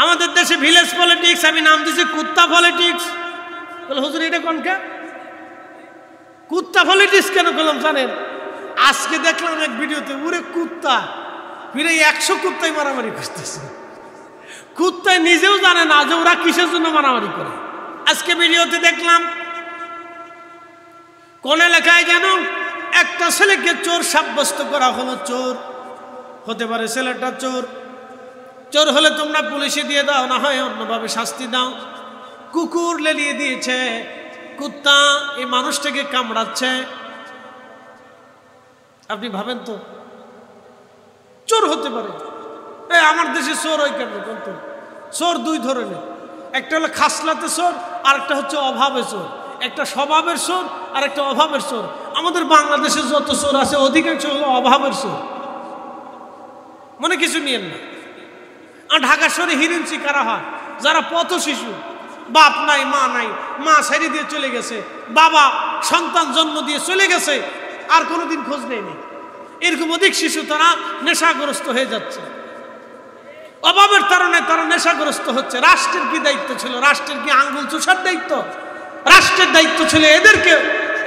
আমাদের দেশে village politics, আমি নাম দিয়েছি কুত্তা পলিটিক্স। বলে হুজুর এটা কোনটা? কুত্তা পলিটিক্স কেন করলাম জানেন? আজকে দেখলাম এক ভিডিওতে উড়ে কুত্তা ফিরে 100 কুত্তাই মারামারি করতেছে। কুত্তায় নিজেও জানে না যে ওরা কিসের জন্য মারামারি করে। আজকে ভিডিওতে দেখলাম কোন এলাকায় যেন একটা ছেলেকে চোর সাব্যস্ত করা হলো। চোর হতে পারে ছেলেটা চোর, চোর হলে তোমরা পুলিশে দিয়ে দাও, না হয় অন্যভাবে শাস্তি দাও। কুকুর লেলিয়ে দিয়েছে, কুত্তা এই মানুষটাকে কামড়াচ্ছে। আপনি ভাবেন তো, চোর হতে পারে। আমার দেশে চোর ওই কেন? চোর দুই ধরনের, একটা হলো খাসলাতে চোর, আর একটা হচ্ছে অভাবে চোর। একটা স্বভাবের চোর আর একটা অভাবের চোর। আমাদের বাংলাদেশে যত চোর আছে অধিকাংশ হলো অভাবের চোর। মনে কিছু নিয়েন না। আর ঢাকা শহরে হিরিন শিকারা হয় যারা পথ শিশু, বাপ নাই মা নাই, মা ছেড়ে দিয়ে চলে গেছে, বাবা সন্তান জন্ম দিয়ে চলে গেছে, আর কোনোদিন খোঁজ নেয়নি। এরকম অধিক শিশু তারা নেশাগ্রস্ত হয়ে যাচ্ছে। অভাবের কারণে তারা নেশাগ্রস্ত হচ্ছে। রাষ্ট্রের কি দায়িত্ব ছিল? রাষ্ট্রের কি আঙ্গুল চুষার দায়িত্ব? রাষ্ট্রের দায়িত্ব ছিল এদেরকে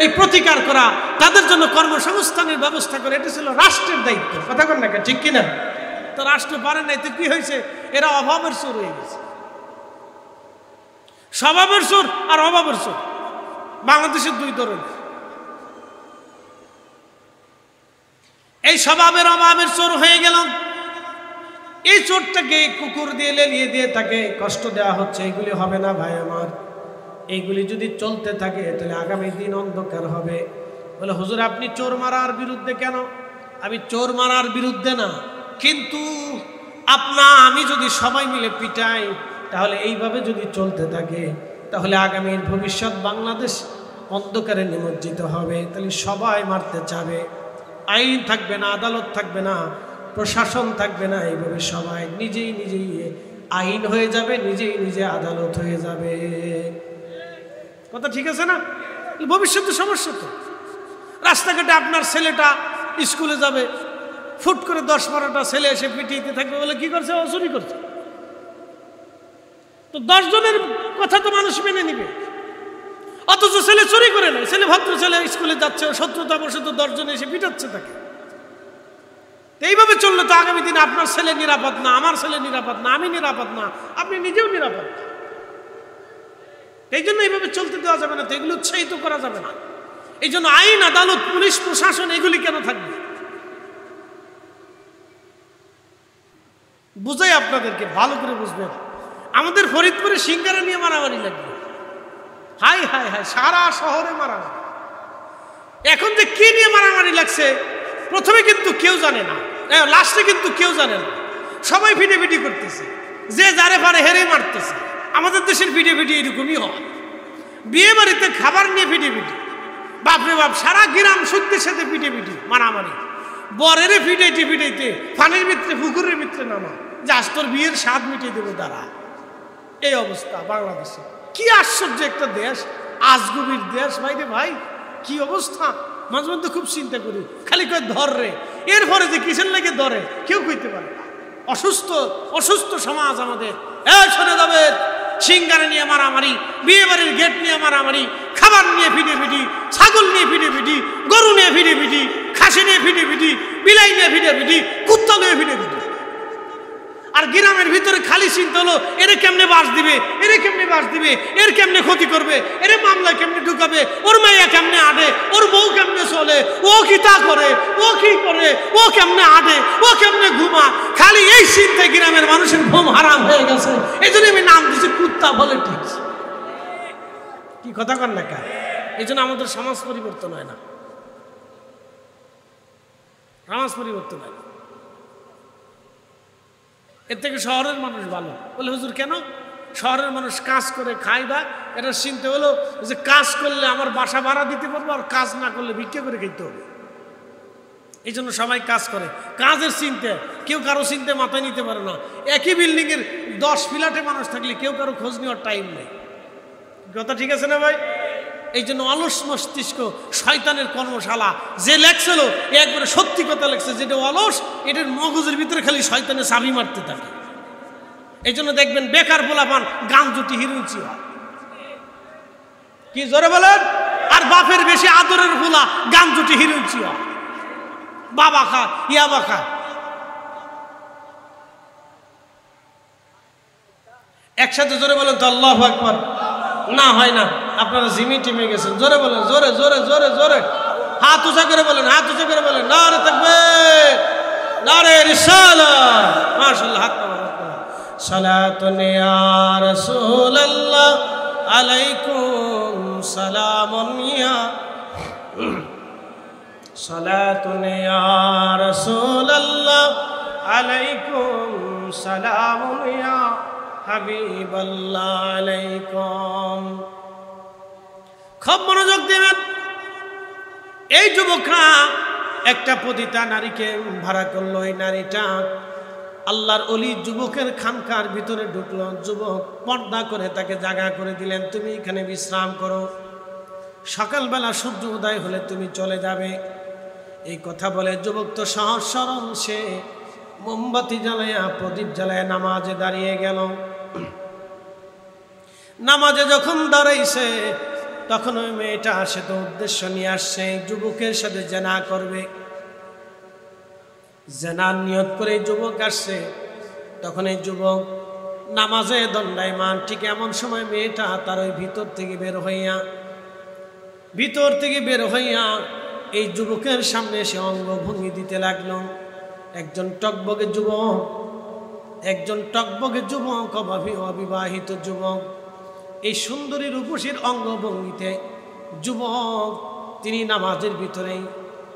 এই প্রতিকার করা, তাদের জন্য কর্মসংস্থানের ব্যবস্থা করে। এটা ছিল রাষ্ট্রের দায়িত্ব। কথা বল না, ঠিক কিনা? তো রাষ্ট্র পারে নাই, তো কি হয়েছে? এরা অভাবের চোর হয়ে গেছে। স্বভাবের চোর আর অভাবের চোর বাংলাদেশের দুই ধরনের। এই স্বভাবের অভাবের চোর হয়ে গেল। এই চোরটাকে কুকুর দিয়ে লেলিয়ে দিয়ে তাকে কষ্ট দেওয়া হচ্ছে। এগুলি হবে না ভাই আমার। এইগুলি যদি চলতে থাকে তাহলে আগামী দিন অন্ধকার হবে। বলে হুজুর আপনি চোর মারার বিরুদ্ধে কেন? আমি চোর মারার বিরুদ্ধে না, কিন্তু আমি যদি সবাই মিলে পিটাই, তাহলে এইভাবে যদি চলতে থাকে তাহলে আগামীর ভবিষ্যৎ বাংলাদেশ অন্ধকারে নিমজ্জিত হবে। তাহলে সবাই মারতে চাবে, আইন থাকবে না, আদালত থাকবে না, প্রশাসন থাকবে না। এইভাবে সবাই নিজেই নিজেই আইন হয়ে যাবে, নিজেই নিজে আদালত হয়ে যাবে। কথা ঠিক আছে না? ভবিষ্যতে সমস্যা তো। রাস্তাঘাটে আপনার ছেলেটা স্কুলে যাবে, ফুট করে 10-12টা ছেলে এসে পিটিয়ে থাকবে। বলে কি করছে? ও চুরি করছে। তো 10 জনের কথা তো মানুষ মেনে নিবে, অথচ ছেলে চুরি করে নেয়। ছেলে ভদ্র ছেলে স্কুলে যাচ্ছে, 70টা বসে তো 10 জন এসে পিটাচ্ছে তাকে। এইভাবে চললে তো আগামী দিনে আপনার ছেলে নিরাপদ না, আমার ছেলে নিরাপদ না, আমি নিরাপদ না, আপনি নিজেও নিরাপদ না। এই জন্য এইভাবে চলতে দেওয়া যাবে না, তো এগুলো উৎসাহিত করা যাবে না। এই জন্য আইন, আদালত, পুলিশ, প্রশাসন এগুলি কেন থাকবে? বুঝাই আপনাদেরকে, ভালো করে বুঝবেন। আমাদের ফরিদপুরে সিঙ্গারা নিয়ে মারামারি লাগবে। হাই হাই হাই, সারা শহরে মারামারি। এখন যে কি নিয়ে মারামারি লাগছে প্রথমে কিন্তু কেউ জানে না, লাস্টে কিন্তু কেউ জানে না। সবাই ভিডিও করতেছে, যে যারে পারে হেরে মারতেছে। আমাদের দেশের ভিডিও এরকমই হয়। বিয়ে বাড়িতে খাবার নিয়ে ভিডিও বাপরে বাপ, সারা গ্রাম সত্যির সাথে ভিডিও মারামারি। বরের ফিটাইতে ফানের ভিতরে, পুকুরের ভিতরে নামা, যে আজ তোর বিয়ের স্বাদ মিটিয়ে দেবো দাঁড়া। এই অবস্থা বাংলাদেশে। কি আশ্চর্য একটা দেশ, আজগুবির দেশ ভাই রে ভাই, কি অবস্থা। মাঝে মধ্যে খুব চিন্তা করি, খালি কয় ধর রে, এরপরে যে কিসের লাগে ধরে কেউ কইতে পারে না। অসুস্থ সমাজ আমাদের। শোনা যাবে সিঙ্গারা নিয়ে মারামারি, বিয়ে বাড়ির গেট নিয়ে মারামারি, খাবার নিয়ে ভিডিও, ছাগল নিয়ে ভিডিও, গরু নিয়ে ভিডিও, খাসি নিয়ে ভিডিও, বিলাই নিয়ে ভিডিও, কুত্তা নিয়ে ভিডিও। আর গ্রামের ভিতরে খালি চিন্তা হলো এরে কেমনে বাস দিবে, এর কেমনে ক্ষতি করবে, এরে মামলা কেমনে ঢুকাবে, ওর মাইয়া কেমনে আডে, ওর বউ কেমনে চলে, ও কি তা করে, ও কি করে, ও কেমনে আডে, ও কেমনে ঘুমা। খালি এই চিন্তায় গ্রামের মানুষের ঘুম হারাম হয়ে গেছে। এই জন্য আমি নাম দিচ্ছি কুত্তা পলিটিক্স। কি কথা কন না কা? এই জন্য আমাদের সমাজ পরিবর্তন হয় না, সমাজ পরিবর্তন হয় না। এর থেকে শহরের মানুষ ভালো। বলে হুজুর কেন? শহরের মানুষ কাজ করে খায় বা এটা চিন্তা হলো যে কাজ করলে আমার বাসা ভাড়া দিতে পারবো, আর কাজ না করলে ভিক্ষা করে খেতে হবে। এই জন্য সবাই কাজ করে। কাজের চিন্তা, কেউ কারো চিন্তা মাথায় নিতে পারে না। একই বিল্ডিংয়ের 10 ফ্ল্যাটে মানুষ থাকলে কেউ কারো খোঁজ নেওয়ার টাইম নেই। কথা ঠিক আছে না ভাই? এই জন্য অলস মস্তিষ্ক শয়তানের কর্মশালা। যে লেখছিল একবারে সত্যি কথা লেখছে, যেটা অলস এটার মগজের ভিতরে খালি শয়তানের চাবি মারতে থাকে। এই জন্য দেখবেন বেকার পোলাপান গান জুটি হিরুচি হয়। কি জোরে বলেন? আর বাপের বেশি আদরের পোলা গান জুটি হিরুচি হয়, বাবা খা ইয়াবা খা। একসাথে জোরে বলেন তো আল্লাহু আকবার। না হয় না, আপনারা জিমি টিমে গেছেন। জোরে বলেন, জোরে জোরে জোরে জোরে, হাত উঁচা করে বলেন, হাত উঁচা করে বলেন, নারে তাকবীর, নারে রিসালাত। মাশাআল্লাহ, হাত নামান। সালাতুন ইয়া রাসূলুল্লাহ আলাইকুম সালামুন ইয়া, সালাতুন ইয়া রাসূলুল্লাহ আলাইকুম সালামুন ইয়া হাবিবাল্লাহ আলাইকুম। খুব মনোযোগ দিবেন। এই যুবকরা একটা পতিতা নারীকে ভাড়া করলো। এই নারীটা আল্লাহর ওলি যুবকের খানকার ভিতরে ঢুকলো। যুবক পর্দা করে তাকে জায়গা করে দিলেন, তুমি এখানে বিশ্রাম করো, সকালবেলা সূর্য উদয় হলে তুমি চলে যাবে। এই কথা বলে যুবক তো সহজ সরল, সে মোমবাতি জ্বালায়া প্রদীপ জ্বালায়া নামাজে দাঁড়িয়ে গেল। নামাজে যখন দাঁড়াইছে তখন ওই মেয়েটা সে তো উদ্দেশ্য নিয়ে আসছে যুবকের সাথে জেনা করবে। জেনার নিয়ত করে যুবক আসছে। তখন এই যুবক নামাজে দণ্ডায়মান। ঠিক এমন সময় মেয়েটা তার ওই ভিতর থেকে বের হইয়া এই যুবকের সামনে এসে অঙ্গভঙ্গি দিতে লাগলো। একজন টকবগে যুবক, অবিবাহিত যুবক, এই সুন্দরী রূপসীর অঙ্গভঙ্গিতে যুবক তিনি নামাজের ভিতরেই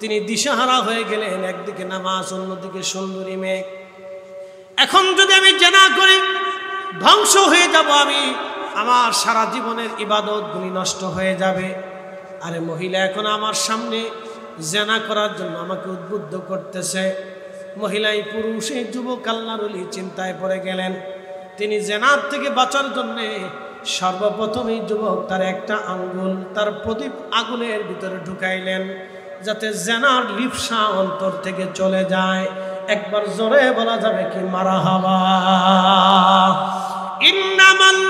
তিনি দিশাহারা হয়ে গেলেন। একদিকে নামাজ, অন্যদিকে সুন্দরী মেয়ে। এখন যদি আমি জেনা করি ধ্বংস হয়ে যাব, আমি আমার সারা জীবনের ইবাদতগুলি নষ্ট হয়ে যাবে। আরে মহিলা এখন আমার সামনে জেনা করার জন্য আমাকে উদ্বুদ্ধ করতেছে। মহিলাই পুরুষ এই যুবক আল্লাহর ওলি চিন্তায় পড়ে গেলেন। তিনি জেনার থেকে বাঁচার জন্যে সর্বপ্রথম এই যুবক তার একটা আঙ্গুল তার প্রদীপ আগুনের ভিতরে ঢুকাইলেন, যাতে জেনার লিপ্সা অন্তর থেকে চলে যায়। একবার জোরে বলা যাবে কি মারহাবা। ইন্নামাল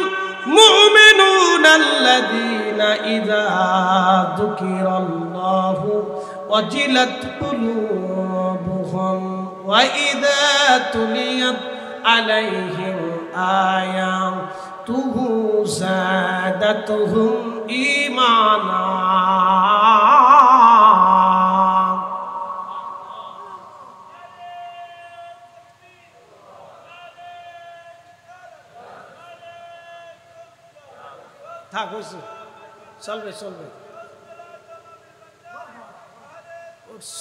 মুমিনুনা আল্লাযীনা ইযা যুকিরাল্লাহু ওয়াজিলাত কুলুবুহুম ওয়া ইযা তুলিয়াত আলাইহিম আয়াতুহু যাদাতুহুম ঈমানা। থাক হয়েছে, চলবে চলবে,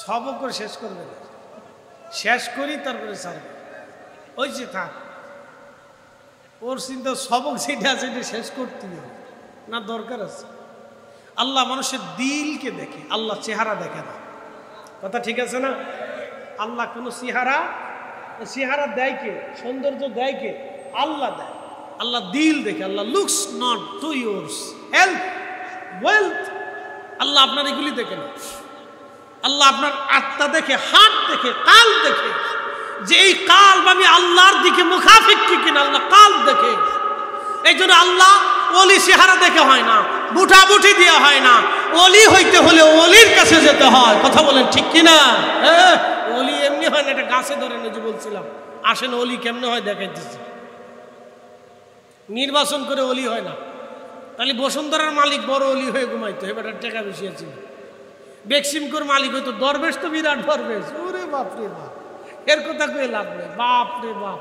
সবক করে শেষ করবে, শেষ করি তারপরে ছাড়বে। ওই যে থাক, ওর চিন্তা সবক যেটা আছে এটা শেষ করতে হবে না, দরকার আছে। আল্লাহ মানুষের দিলকে দেখে, আল্লাহ চেহারা দেখে না। কথা ঠিক আছে না? আল্লাহ কোনো চেহারা দেয় কে, সৌন্দর্য দেয় কে? আল্লাহ দেয়। আল্লাহ দিল দেখে। আল্লাহ looks not to yours health wealth. আল্লাহ আপনার এগুলি দেখে না। আল্লাহ আপনার আত্মা দেখে, হাত দেখে, কাল দেখে, যে এই কাল আমি আল্লাহর দিকে মুখাফিক কিনা আল্লাহ কাল দেখে। এই জন্য আল্লাহ ওলি চেহারা দেখে হয় না, বুঠাবুঠি দেওয়া হয় না। ওলি হইতে হলে ওলির কাছে যেতে হয়। কথা বলেন ঠিক কিনা? ওলি এমনি হয় না, এটা গাছে ধরে না, যে বলছিলাম আসেন ওলি কেমনে হয় দেখাইতেছে। নির্বাচন করে ওলি হয় না। তাহলে বসুন্ধরার মালিক বড় ওলি হয়ে ঘুমাইতো, এবার টাকা বেশি আছে। বেক্সিমকোর মালিক হইতো দরবেশ, তো বিরাট দরবেশ। ওরে বাপরে বাপ, এর কথা কয়ে লাভ নেই। বাপ রে বাপ,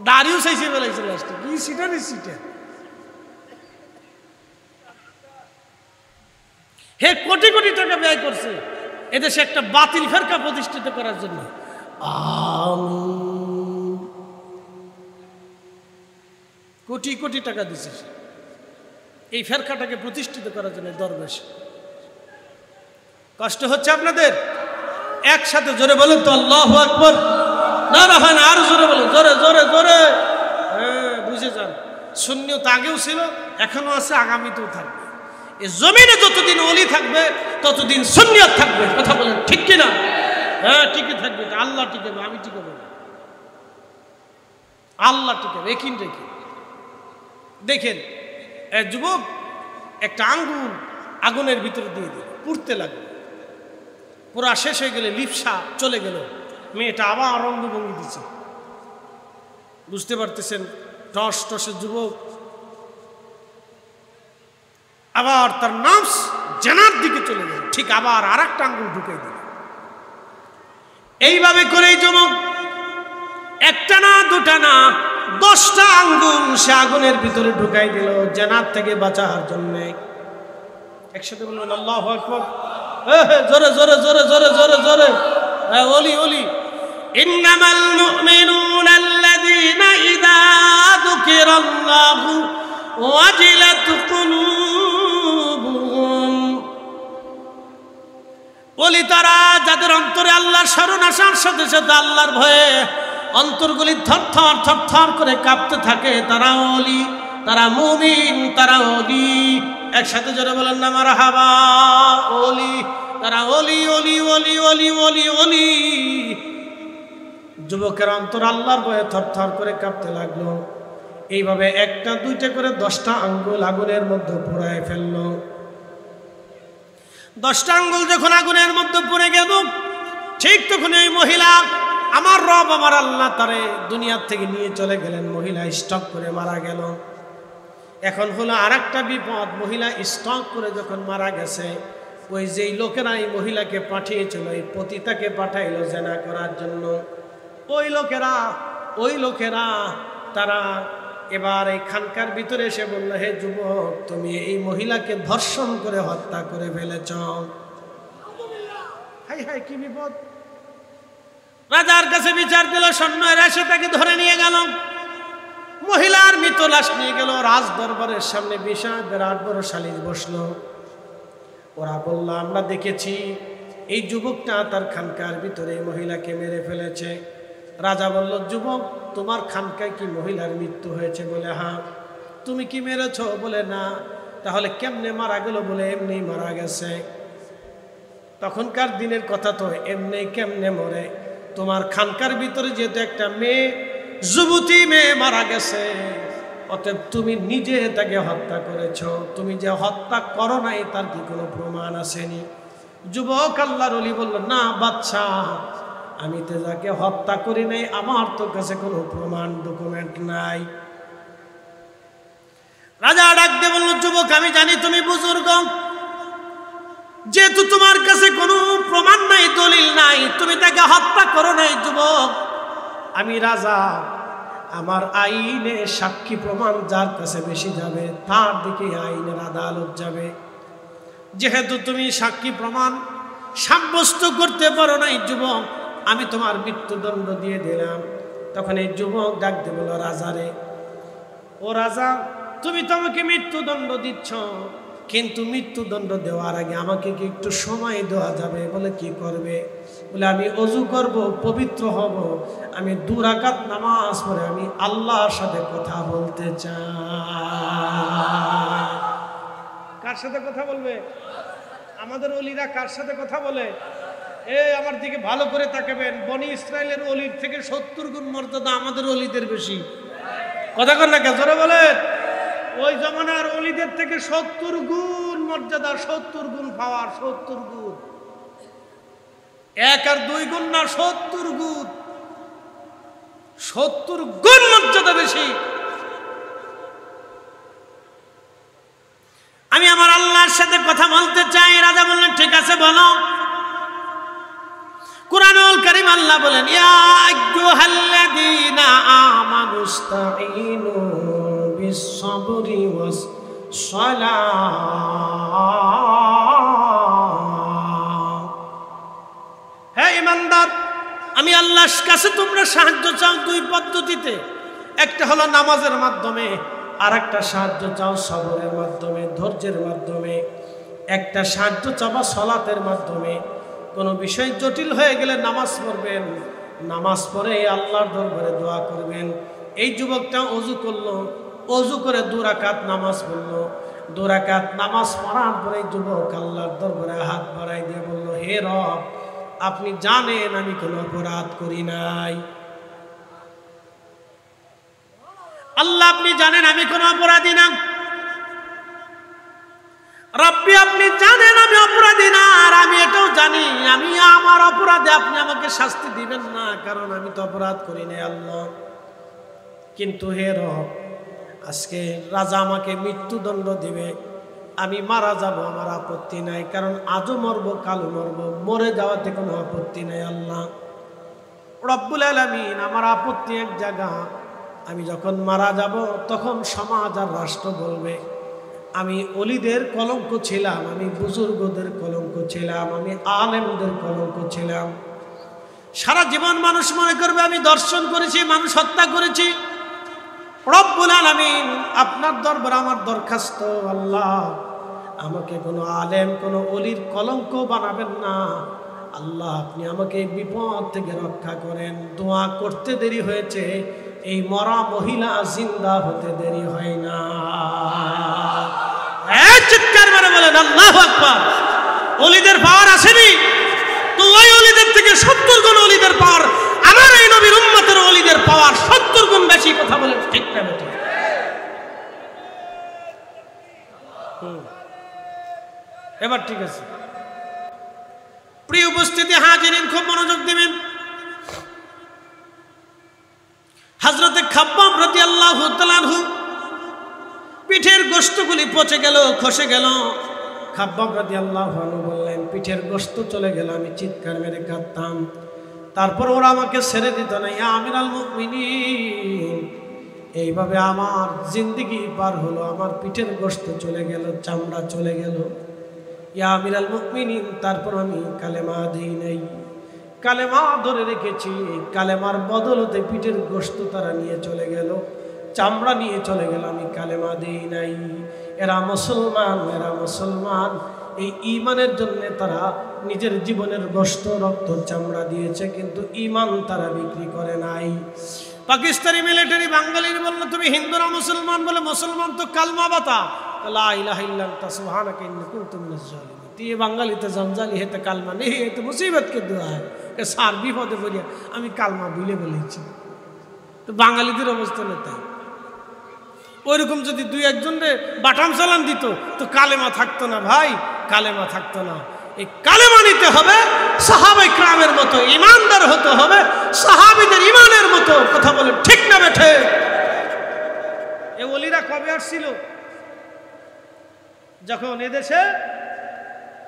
দাড়িও চাইছে বেলাইছে লাস্টে। কি সিটারে সিটে হে কোটি কোটি টাকা ব্যয় করছে এদেশে একটা বাতিল ফেরকা প্রতিষ্ঠিত করার জন্য। কোটি কোটি টাকা দিছে এই ফেরকাটাকে প্রতিষ্ঠিত করার জন্য। দরবেশ কষ্ট হচ্ছে আপনাদের? একসাথে জোরে বলেন তো আল্লাহু আকবার। না না হয় না, আরো জোরে বলেন, জোরে জোরে জোরে। হ্যাঁ বুঝে যান, সুন্নিয়ত আগেও ছিল, এখনো আছে, আগামীতেও থাকবে। এই জমিনে যতদিন ওলি থাকবে ততদিন সুন্নিয়ত থাকবে। কথা বলেন ঠিক কিনা? হ্যাঁ টিকে থাকবে, আল্লাহ টিকে, আমি টিকে বলবো। আল্লাহ টিকাবে একিন রেখে। দেখেন যুবক একটা আঙ্গুল আগুনের ভিতরে দিয়ে দিল, পুড়তে লাগলো, পুরা শেষ হয়ে গেলে লিপসা চলে গেল, মেয়েটা আবার রঙ্গভঙ্গি দিচ্ছে। বুঝতে পারতেছেন টস টসের যুবক আবার তার নাফস জানার দিকে চলে গেল, ঠিক আবার আর একটা আঙ্গুল ঢুকে দিল। এইভাবে করেই যুবক একটা না দুটা না 10টা আঙ্গুল সে আগুনের ভিতরে ঢুকাই দিল জানার থেকে বাঁচার জন্য। একসাথে বললেন আল্লাহু আকবার। জোরে জোরে জোরে জোরে জোরে জোরে ওলি ওলি। ইন্নামাল মুমিনুনা আল্লাযীনা ইযা যুকিরাল্লাহু ওয়াজিলাত কুলুবুহুম। ওলি তারা যাদের অন্তরে আল্লাহর শরণ আসার সাথে সাথে আল্লাহর ভয়ে অন্তরগুলি থরথর থরথর করে কাঁপতে থাকে, তারা ওলি, তারা মুমিন, তারা ওলি। একসাথে জোরে বলেন না মারহাবা। ওলি, তারা ওলি ওলি ওলি ওলি ওলি ওলি। যুবকের অন্তর আল্লাহর ভয়ে থরথর করে কাঁপতে লাগলো। এইভাবে একটা দুইটা করে 10টা আঙ্গুল আগুনের মধ্যে পুড়ায় ফেললো। 10টা আঙ্গুল যখন আগুনের মধ্যে পড়ে গেল, ঠিক তখন এই মহিলা, আমার রব আমার আল্লাহ তারে দুনিয়ার থেকে নিয়ে চলে গেলেন। মহিলা স্টক করে মারা গেল। এখন হলো আর একটা বিপদ, মহিলা স্টক করে যখন মারা গেছে, ওই যেই লোকেরা এই মহিলাকে পাঠিয়েছিল, এই পতিতাকে পাঠাইলো জেনা করার জন্য, ওই লোকেরা তারা এবার এই খানকার ভিতরে এসে বলল, হে যুবক, তুমি এই মহিলাকে ধর্ষণ করে হত্যা করে ফেলেছ। হাই হাই কি বিপদ! রাজার কাছে বিচার দিল, সৈন্যরা এসে তাকে ধরে নিয়ে গেল, মহিলার মৃত লাশ নিয়ে গেল রাজ দরবারের সামনে। বিরাট বড় সালিশ বসলো। ওরা বলল, আমরা দেখেছি এই যুবকটা তার খানকার ভিতরে মহিলাকে মেরে ফেলেছে। রাজা বলল, যুবক, তোমার খানকায় কি মহিলার মৃত্যু হয়েছে? বলে হ্যাঁ। তুমি কি মেরেছ? বলে না। তাহলে কেমনে মারা গেল? বলে এমনি মারা গেছে। তখনকার দিনের কথা তো এমনি কেমনে মরে? তোমার খানকার ভিতরে যেহেতু একটা মেয়ে, যুবতী মেয়ে মারা গেছে, অতএব তুমি নিজে তাকে হত্যা করেছ। তুমি যে হত্যা করো নাই তার কি কোনো প্রমাণ আসেনি? যুবক আল্লাহর ওলি বলল, না বাদশাহ, আমি তো যাকে হত্যা করি নাই, আমার তো কাছে কোনো প্রমাণ ডকুমেন্ট নাই। রাজা ডাক দিয়ে বলল, যুবক, আমি জানি তুমি বুজুর্গ, যেহেতু তোমার কাছে কোনো প্রমাণ নাই, দলিল নাই, তুমি তাকে হত্যা করো নাই। যুবক, আমি রাজা, আমার আইনে সাক্ষী প্রমাণ যার কাছে বেশি যাবে তার দিকে আইনের আদালত যাবে। যেহেতু তুমি সাক্ষী প্রমাণ সাব্যস্ত করতে পারো নাই, যুবক, আমি তোমার মৃত্যুদণ্ড দিয়ে দিলাম। তখন এই যুবক ডাক দিয়ে বলল, রাজারে, ও রাজা, তুমি তো আমাকে মৃত্যুদণ্ড দিচ্ছ, কিন্তু মৃত্যুদণ্ড দেওয়ার আগে আমাকে কি একটু সময় দেওয়া যাবে? বলে কি করবে? বলে আমি অজু করব, পবিত্র হব, আমি 2 রাকাত নামাজ পড়ে আমি আল্লাহর সাথে কথা বলতে চাই। কার সাথে কথা বলবে? আমাদের ওলিরা কার সাথে কথা বলে? আমার দিকে ভালো করে তাকাবেন, বনি ইসরায়েলের ওলির থেকে 70 গুণ মর্যাদা আমাদের ওলিদের বেশি। কথা কর না কে? জোরে বলেন। ওই জমানার ওলিদের থেকে 70 গুণ মর্যাদা, 70 গুণ পাওয়ার, 70 গুণ। 1 আর 2 গুণ না, 70 গুণ, 70 গুণ মর্যাদা বেশি। আমি আমার আল্লাহর সাথে কথা বলতে চাই। রাজা বললেন, ঠিক আছে বলো। কুরআনুল কারীম আল্লাহ বলেন, ইয়া আইয়ুহাল্লাযীনা আমানুস্তাঈনু বিস-সাবরি ওয়াস-সালাহ। হে ঈমানদার, আমি আল্লাহর কাছে তোমরা সাহায্য চাও 2 পদ্ধতিতে। একটা হলো নামাজের মাধ্যমে, আর একটা সাহায্য চাও সবরের মাধ্যমে, ধৈর্যের মাধ্যমে। একটা সাহায্য চাওয়া সালাতের মাধ্যমে। কোনো বিষয় জটিল হয়ে গেলে নামাজ পড়বেন, নামাজ পড়ে আল্লাহর দরবারে দোয়া করবেন। এই যুবকটা অজু করলো, অজু করে 2 রাকাত নামাজ পড়লো। 2 রাকাত নামাজ পড়ার পরে যুবক আল্লাহর দরবারে হাত বাড়াই দিয়ে বলল, হে রব, আপনি জানেন আমি কোনো অপরাধ করি নাই। আল্লাহ আপনি জানেন আমি কোনো অপরাধী না, রব্বি আপনি জানেন আমি অপরাধী না, আর আমি এটাও জানি আমি আমার অপরাধে আপনি আমাকে শাস্তি দিবেন না, কারণ আমি তো অপরাধ করি নাই আল্লাহ। কিন্তু হে রব, আজকে রাজা আমাকে মৃত্যুদণ্ড দিবে, আমি মারা যাব, আমার আপত্তি নাই, কারণ আজও মরবো কালও মরবো, মরে যাওয়াতে কোনো আপত্তি নাই আল্লাহ। রব্বুল আলামিন আমার আপত্তি এক জায়গা, আমি যখন মারা যাব তখন সমাজ আর রাষ্ট্র বলবে আমি অলিদের কলঙ্ক ছিলাম, আমি বুজুর্গদের কলঙ্ক ছিলাম, আমি আলেমদের কলঙ্ক ছিলাম। সারা জীবন মানুষ মনে করবে আমি দর্শন করেছি, মানুষ হত্যা করেছি। রব্বুল আলামিন আপনার দরবার আমার দরখাস্ত, আল্লাহ আমাকে কোনো আলেম কোনো অলির কলঙ্ক বানাবেন না আল্লাহ, আপনি আমাকে এই বিপদ থেকে রক্ষা করেন। দোয়া করতে দেরি হয়েছে, এই মরা মহিলা জিন্দা হতে দেরি হয় না। চিৎকার মেরে বলেন আল্লাহু আকবার। অলিদের পাওয়ার আসেনি তো ওই অলিদের থেকে 70 গুণ অলিদের পাওয়ার, আমার এই নবীর উম্মতের অলিদের পাওয়ার 70 গুণ বেশি। কথা বলেন ঠিক না বেঠিক? এবার ঠিক আছে। প্রিয় উপস্থিতি হাজিরিন, খুব মনোযোগ দিবেন। হযরতে খাব্বাব রাদিয়াল্লাহু তাআলা আনহু পিঠের গোশতগুলি পচে গেল, খসে গেল। খাব্বাব রাদিয়াল্লাহু আনহু বললেন পিঠের গোশত চলে গেল, আমি চিৎকার মেরে কাঁদতাম। তারপর ওরা আমাকে ছেড়ে দিত না। ইয়া আমিরাল মুমিনিন, এইভাবে আমার জিন্দেগি পার হলো, আমার পিঠের গোশত চলে গেল, চামড়া চলে গেল। ইয়া আমিরাল মুমিনিন, তারপর আমি কালেমা দিই নাই, কালেমা ধরে রেখেছি। কালেমার বদলতে পিঠের গোশত তারা নিয়ে চলে গেল, চামড়া নিয়ে চলে গেল, আমি কালেমা দিই নাই। এরা মুসলমান, এরা মুসলমান। এই ঈমানের জন্য তারা নিজের জীবনের গোশত রক্ত চামড়া দিয়েছে, কিন্তু ঈমান তারা বিক্রি করে নাই। পাকিস্তানি মিলিটারি বাঙালির বলল তুমি হিন্দু না মুসলমান, বলে মুসলমান তো কালমা বাতা, লা ইলাহা ইল্লা আনতা সুবহানাকা ইন্নী কুনতু মিনাজ জালিমিন। ये বাঙালি তো জঞ্জালি है तो কালমা নেই, ये तो मुसीबत के दुआ है। সার বিপদে পড়িয়া আমি কালমা ভুলে বলেছি। তো বাঙালিদের অবস্থা না তাই। ওইরকম যদি দুই একজনরে বাটাম চালান দিত তো কালেমা থাকতো না ভাই, কালেমা থাকতো না। এই কালেমা নিতে হবে, সাহাবায়ে কিরামের মতো ইমানদার হতে হবে, সাহাবীদের ইমানের মতো। কথা বলে ঠিক না বেঠে? এই ওলিরা কবে আসছিল? যখন এদেশে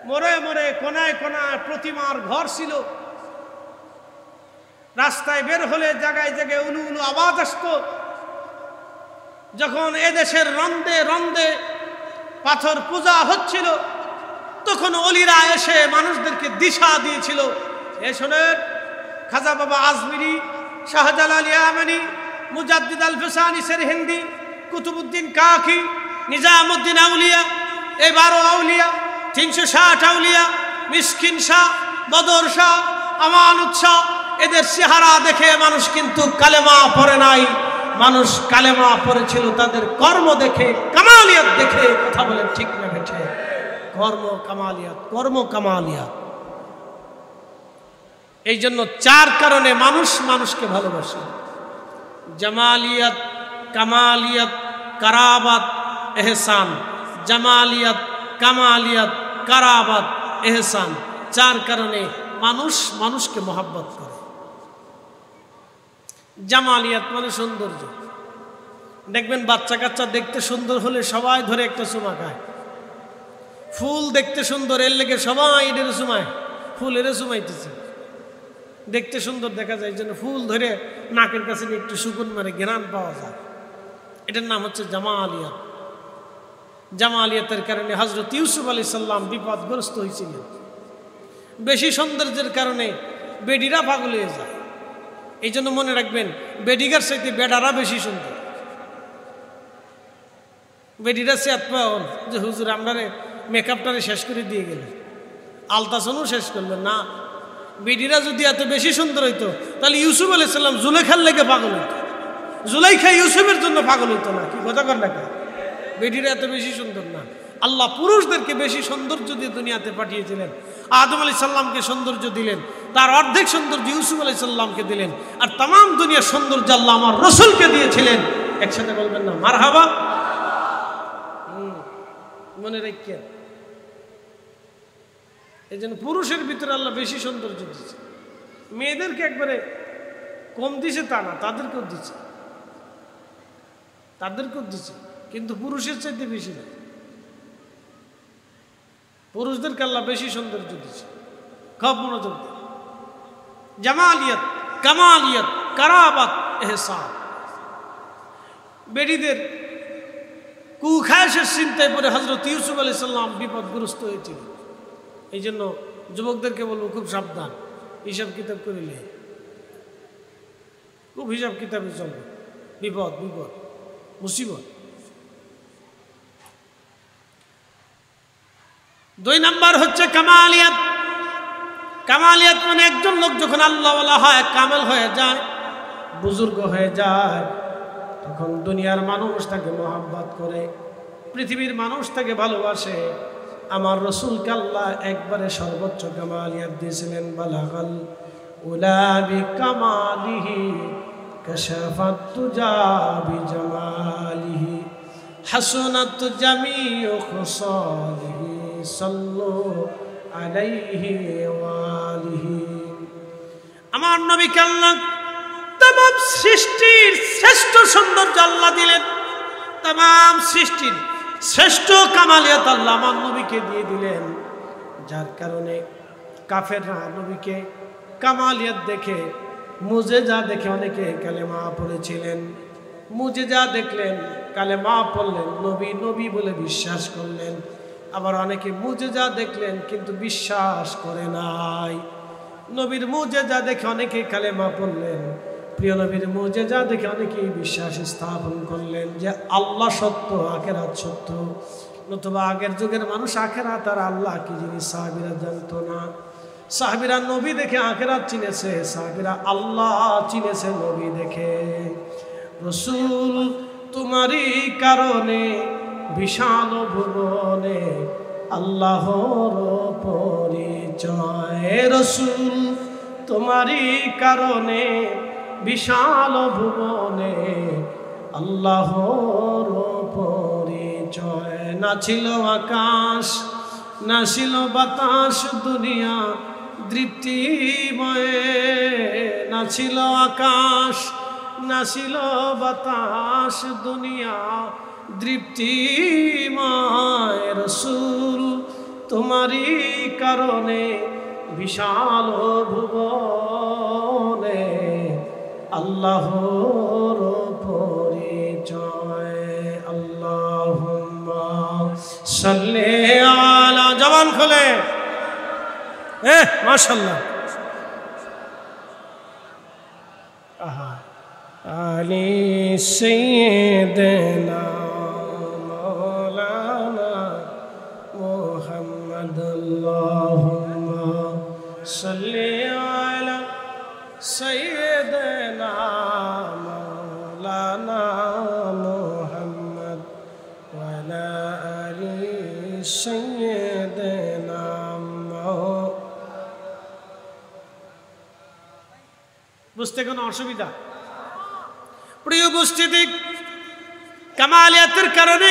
মোড়ে মোড়ে কোনায় কোনায় প্রতিমার ঘর ছিল, রাস্তায় বের হলে জায়গায় জায়গায় উলু উলু আওয়াজ আসতো। যখন এদেশের রন্দে রন্দে পাথর পূজা হচ্ছিল, তখন অলিরা এসে মানুষদেরকে দিশা দিয়েছিল। এ শোনেন, খাজা বাবা আজমিরি, শাহজালাল ইয়ামানি, মুজাদ্দিদ আল ফিসানি সেরহিন্দি, কুতুবউদ্দিন কাকি, নিজামউদ্দিন আউলিয়া, এই 12 আউলিয়া, 360 আউলিয়া, মিসকিন শাহ, বদর শাহ, আমানত শাহ, এদের চেহারা দেখে মানুষ কিন্তু কালেমা পড়ে নাই। মানুষ কালেমা পড়েছিল তাদের কর্ম দেখে, কামালিয়াত দেখে। কথা বলেন ঠিক না বেঠে? কর্ম কামালিয়াত, কর্ম কামালিয়াত। এই জন্য 4 কারণে মানুষ মানুষকে ভালোবাসে: জামালিয়াত, কামালিয়াত, কারাবাত, এহসান। জামালিয়াত, কামালিয়াত, কারাবাত, এহসান। 4 কারণে মানুষ মানুষকে মহব্বত করে। জামালিয়াত মানে সৌন্দর্য। দেখবেন বাচ্চা কাচ্চা দেখতে সুন্দর হলে সবাই ধরে একটা চুমা খায়। ফুল দেখতে সুন্দর, এর লেগে সবাই এদের চুমায়, ফুল এর চুমাইতেছে। দেখতে সুন্দর দেখা যায়, এই জন্য ফুল ধরে নাকের কাছে একটু সুকুন মারে, ঘ্রাণ পাওয়া যায়। এটার নাম হচ্ছে জামালিয়াত। জামালিয়াতের কারণে হযরত ইউসুফ আলাইহিস সালাম বিপদগ্রস্ত হয়েছিলেন। বেশি সৌন্দর্যের কারণে বেডিরা পাগল হয়ে যায়। এই জন্য মনে রাখবেন, বেডিগার চাইতে বেডারা বেশি সুন্দর। বেডিরা সে পাওন যে হুজুর আপনারে মেকআপটারে শেষ করে দিয়ে গেলেন, আলতাসনও শেষ করলেন না। বেডিরা যদি এত বেশি সুন্দর হইতো তাহলে ইউসুফ আলাইহিস সালাম জুলেখার লেগে পাগল হইতো, জুলাইখা ইউসুফের জন্য পাগল হইতো না। কি কথা কর না? বেডিরা এত বেশি সুন্দর না। আল্লাহ পুরুষদেরকে বেশি সৌন্দর্য দিয়ে দুনিয়াতে পাঠিয়েছিলেন। আদম আলাইহিস সালামকে সৌন্দর্য দিলেন, তার অর্ধেক সৌন্দর্য ইউসুফ আলাইহিস সালামকে দিলেন, আর তাম দুনিয়ার সৌন্দর্য আল্লাহ আমার রসুলকে দিয়েছিলেন। একসাথে বলবেন না মারহাবা? মনে রাখেন, এই জন্য পুরুষের ভিতরে আল্লাহ বেশি সৌন্দর্য দিচ্ছে। মেয়েদেরকে একবারে কম দিছে তা না, তাদেরকেও দিচ্ছে, কিন্তু পুরুষের চাইতে বেশি না। পুরুষদেরকে আল্লাহ বেশি সৌন্দর্য দিচ্ছে। খুব মনোযোগ দেন। জামালিয়াত, কামালিয়াত, কারাবাত, এহসান। বেড়িদের কুখায়েশের চিন্তায় পরে হযরত ইউসুফ আলাইহিস সালাম বিপদগ্রস্ত হয়েছিল। এই জন্য যুবকদেরকে বলবো খুব সাবধান, হিসাব কিতাব করিলে খুব হিসাব কিতাবে চলবে। বিপদ বিপদ মুসিবত। 2 নাম্বার হচ্ছে কামালিয়াত। কামালিয়াত মানে একজন লোক যখন আল্লাহওয়ালা হয়, কামেল হয়ে যায়, বুজুর্গ হয়ে যায়, তখন দুনিয়ার মানুষ তাকে মহব্বত করে, পৃথিবীর মানুষ তাকে ভালোবাসে। আমার রাসূলকে আল্লাহ একবারে সর্বোচ্চ কামালিয়াত দিয়েছিলেন। বালাগাল উলা বিকামালিহি কাশাফাত তুজা বিজামালিহি হাসনাত জামিউ খুসালিহি সাল্লু আলাইহি ওয়া আলিহি। আমার নবীকে আল্লাহ तमाम সৃষ্টির শ্রেষ্ঠ সৌন্দর্য আল্লাহ দিলেন। तमाम সৃষ্টির শ্রেষ্ঠ কামালিয়াত আল্লাহ আমার নবীকে দিয়ে দিলেন, যার কারণে কাফেররা নবীকে কামালিয়াত দেখে, মুজেজা দেখে অনেকে কালেমা পড়েছিলেন। মুজেজা দেখলেন, কালেমা পড়লেন, নবী নবী বলে বিশ্বাস করলেন। আবার অনেকে মুজেজা দেখলেন কিন্তু বিশ্বাস করে নাই। নবীর মুজেজা দেখে অনেকে কালেমা পড়লেন, প্রিয় নবীর মুজেজা দেখে অনেকেই বিশ্বাস স্থাপন করলেন যে আল্লাহ সত্য, আখিরাত সত্য। নতুবা আগের যুগের মানুষ আখিরাত আর আল্লাহ কি জিনিস সাহাবীরা জানতো না। সাহাবীরা নবী দেখে আখিরাত চিনেছে, সাহাবীরা আল্লাহ চিনেছে নবী দেখে। রাসূল তোমারই কারণে বিশাল ভুবনে আল্লাহর পরিচয়। রাসূল তোমারই কারণে বিশাল ভুবনে আল্লাহর পরিচয়। না ছিল আকাশ, না ছিল বাতাস, দুনিয়া দৃপ্তিময়। না ছিল আকাশ, না ছিল বাতাস, দুনিয়া দৃপ্তিময়। রাসূল তোমারই কারণে বিশাল ভুবনে আল্লাহর পরিচয়। আল্লাহুম্মা সাল্লি আলা, জবান খোলে, মাশাআল্লাহ। আলি সাইয়্যিদিনা মাওলানা মুহাম্মদ। আল্লাহুম্মা সাল্লি আলা সাইয়্যিদিনা মাওলানা মুহাম্মদ ওয়া আলা আলি সাইয়্যিদিনা। বুঝতে কোনো অসুবিধা? প্রিয় উপস্থিতি, কামালিয়াতের কারণে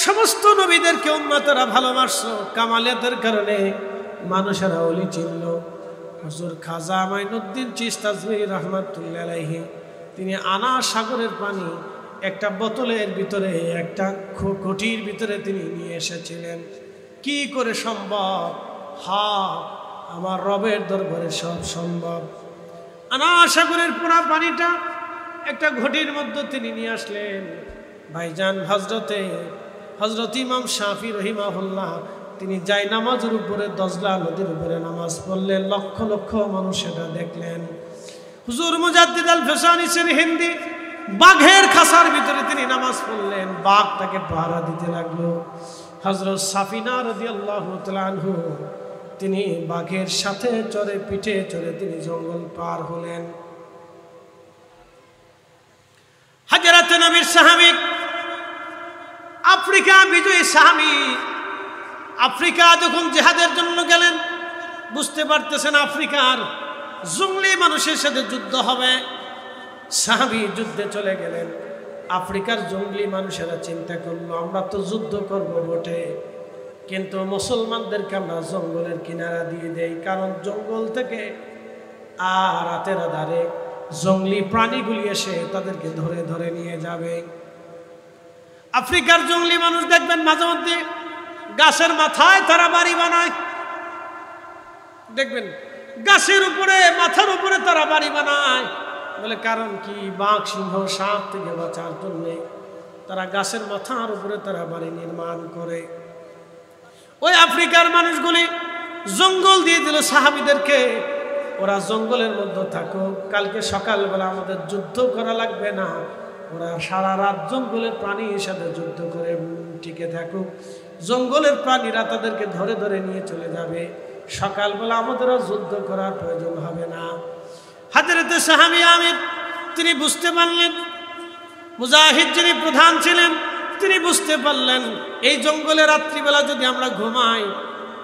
সমস্ত নবীদেরকে উম্মতরা ভালোবাসলো। কামালিয়াতের কারণে মানুষেরা ওলি চিনল। হুজুর খাজা মাইনুদ্দিন চিশতি রাহমাতুল্লাহ আলাইহি তিনি আনা সাগরের পানি একটা বোতলের ভিতরে, একটা ঘটির ভিতরে তিনি নিয়ে এসেছিলেন। কি করে সম্ভব? আমার রবের দরবারে সব সম্ভব। আনা সাগরের পুরা পানিটা একটা ঘটির মধ্যে তিনি নিয়ে আসলেন। ভাইজান হযরত ইমাম শাফি রহিমাহুল্লাহ তিনি যাই নামাজের উপরে, দজলা নদীর উপরে নামাজ পড়লেন। লক্ষ লক্ষ মানুষ সেটা দেখলেন। হুজুর মুজাদ্দিদ আল ফেসানি হিন্দি বাঘের খাসার ভিতরে তিনি নামাজ পড়লেন, বাঘ তাকে পাহারা দিতে লাগলো। হযরত সাফিনা রাদিয়াল্লাহু তাআলা আনহু তিনি বাঘের সাথে চড়ে, পিঠে চড়ে তিনি জঙ্গল পার হলেন। হযরত নবীর সাহাবী, আফ্রিকা বিজয়ী সাহাবী, আফ্রিকা যখন জিহাদের জন্য গেলেন, বুঝতে পারতেছেন আফ্রিকার জঙ্গলি মানুষের সাথে যুদ্ধ হবে। সাহাবী যুদ্ধে চলে গেলেন। আফ্রিকার জঙ্গলি মানুষেরা চিন্তা করলো আমরা তো যুদ্ধ করবো বটে, কিন্তু মুসলমানদেরকে আমরা জঙ্গলের কিনারা দিয়ে দেই, কারণ জঙ্গল থেকে আর রাতের আধারে জঙ্গলি প্রাণীগুলি এসে তাদেরকে ধরে ধরে নিয়ে যাবে। আফ্রিকার জঙ্গলি মানুষ দেখবেন মাঝে মধ্যে গাছের মাথায় তারা বাড়ি বানায়, দেখবেন গাছের উপরে মাথার উপরে তারা বাড়ি বানায়। বলে কারণ কি? বাঘ সিংহ সাপ থেকে বাঁচার জন্য তারা গাছের মাথার উপরে তারা বাড়ি নির্মাণ করে। ওই আফ্রিকার মানুষগুলি জঙ্গল দিয়ে দিল সাহাবীদেরকে, ওরা জঙ্গলের মধ্যে থাকুক, কালকে সকালবেলা আমাদের যুদ্ধ করা লাগবে না, ওরা সারা রাত জঙ্গলের প্রাণীর সাথে যুদ্ধ করে টিকে থাকুক, জঙ্গলের প্রাণীরা তাদেরকে ধরে ধরে নিয়ে চলে যাবে, সকালবেলা আমাদেরও যুদ্ধ করার প্রয়োজন হবে না। হযরত সাহাবী আমির তিনি বুঝতে পারলেন, মুজাহিদ যিনি প্রধান ছিলেন তিনি বুঝতে পারলেন এই জঙ্গলে রাত্রিবেলা যদি আমরা ঘুমাই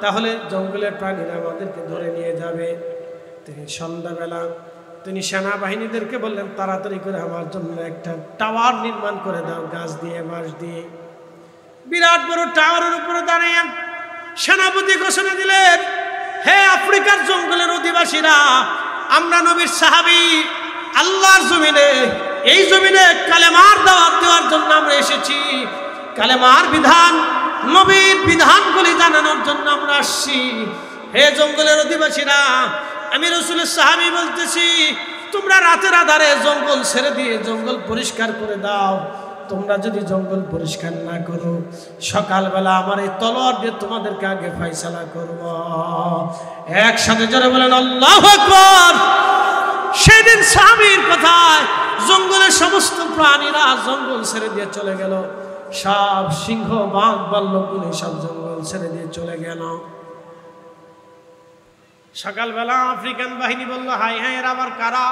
তাহলে জঙ্গলের প্রাণীরা আমাদেরকে ধরে নিয়ে যাবে। তিনি সন্ধ্যাবেলা তিনি সেনাবাহিনীদেরকে বললেন তাড়াতাড়ি করে আমার জন্য একটা টাওয়ার নির্মাণ করে দাও, গাছ দিয়ে বাঁশ দিয়ে। বিরাট বড় টাওয়ারের উপরে দাঁড়িয়ে সেনাপতি ঘোষণা দিলেন, হে আফ্রিকার জঙ্গলের অধিবাসীরা, আমরা নবীর সাহাবী আল্লাহর জমিনে, এই জমিনে কালেমার দাওয়াত দেওয়ার জন্য আমরা এসেছি, কালেমার বিধান নবীর বিধানগুলি জানানোর জন্য আমরা আসছি। হে জঙ্গলের অধিবাসীরা, আমি রাসূলের সাহাবী বলতেছি, তোমরা রাতের আধারে জঙ্গল ছেড়ে দিয়ে জঙ্গল পরিষ্কার করে দাও। তোমরা যদি জঙ্গল পরিষ্কার না করো, সকালবেলা আমার এই তলোয়ার দিয়ে তোমাদেরকে আগে ফয়সালা করব। একসাথে জোরে বলেন আল্লাহু আকবার। সেদিন সাহাবীর কথায় জঙ্গলের সমস্ত প্রাণীরা জঙ্গল ছেড়ে দিয়ে চলে গেল, সব সিংহ বাঘ ভাল্লুকগুলি সব জঙ্গল ছেড়ে দিয়ে চলে গেল। সকালবেলা আফ্রিকান বাহিনী বলল, হাই হাই এরা আবার কারা?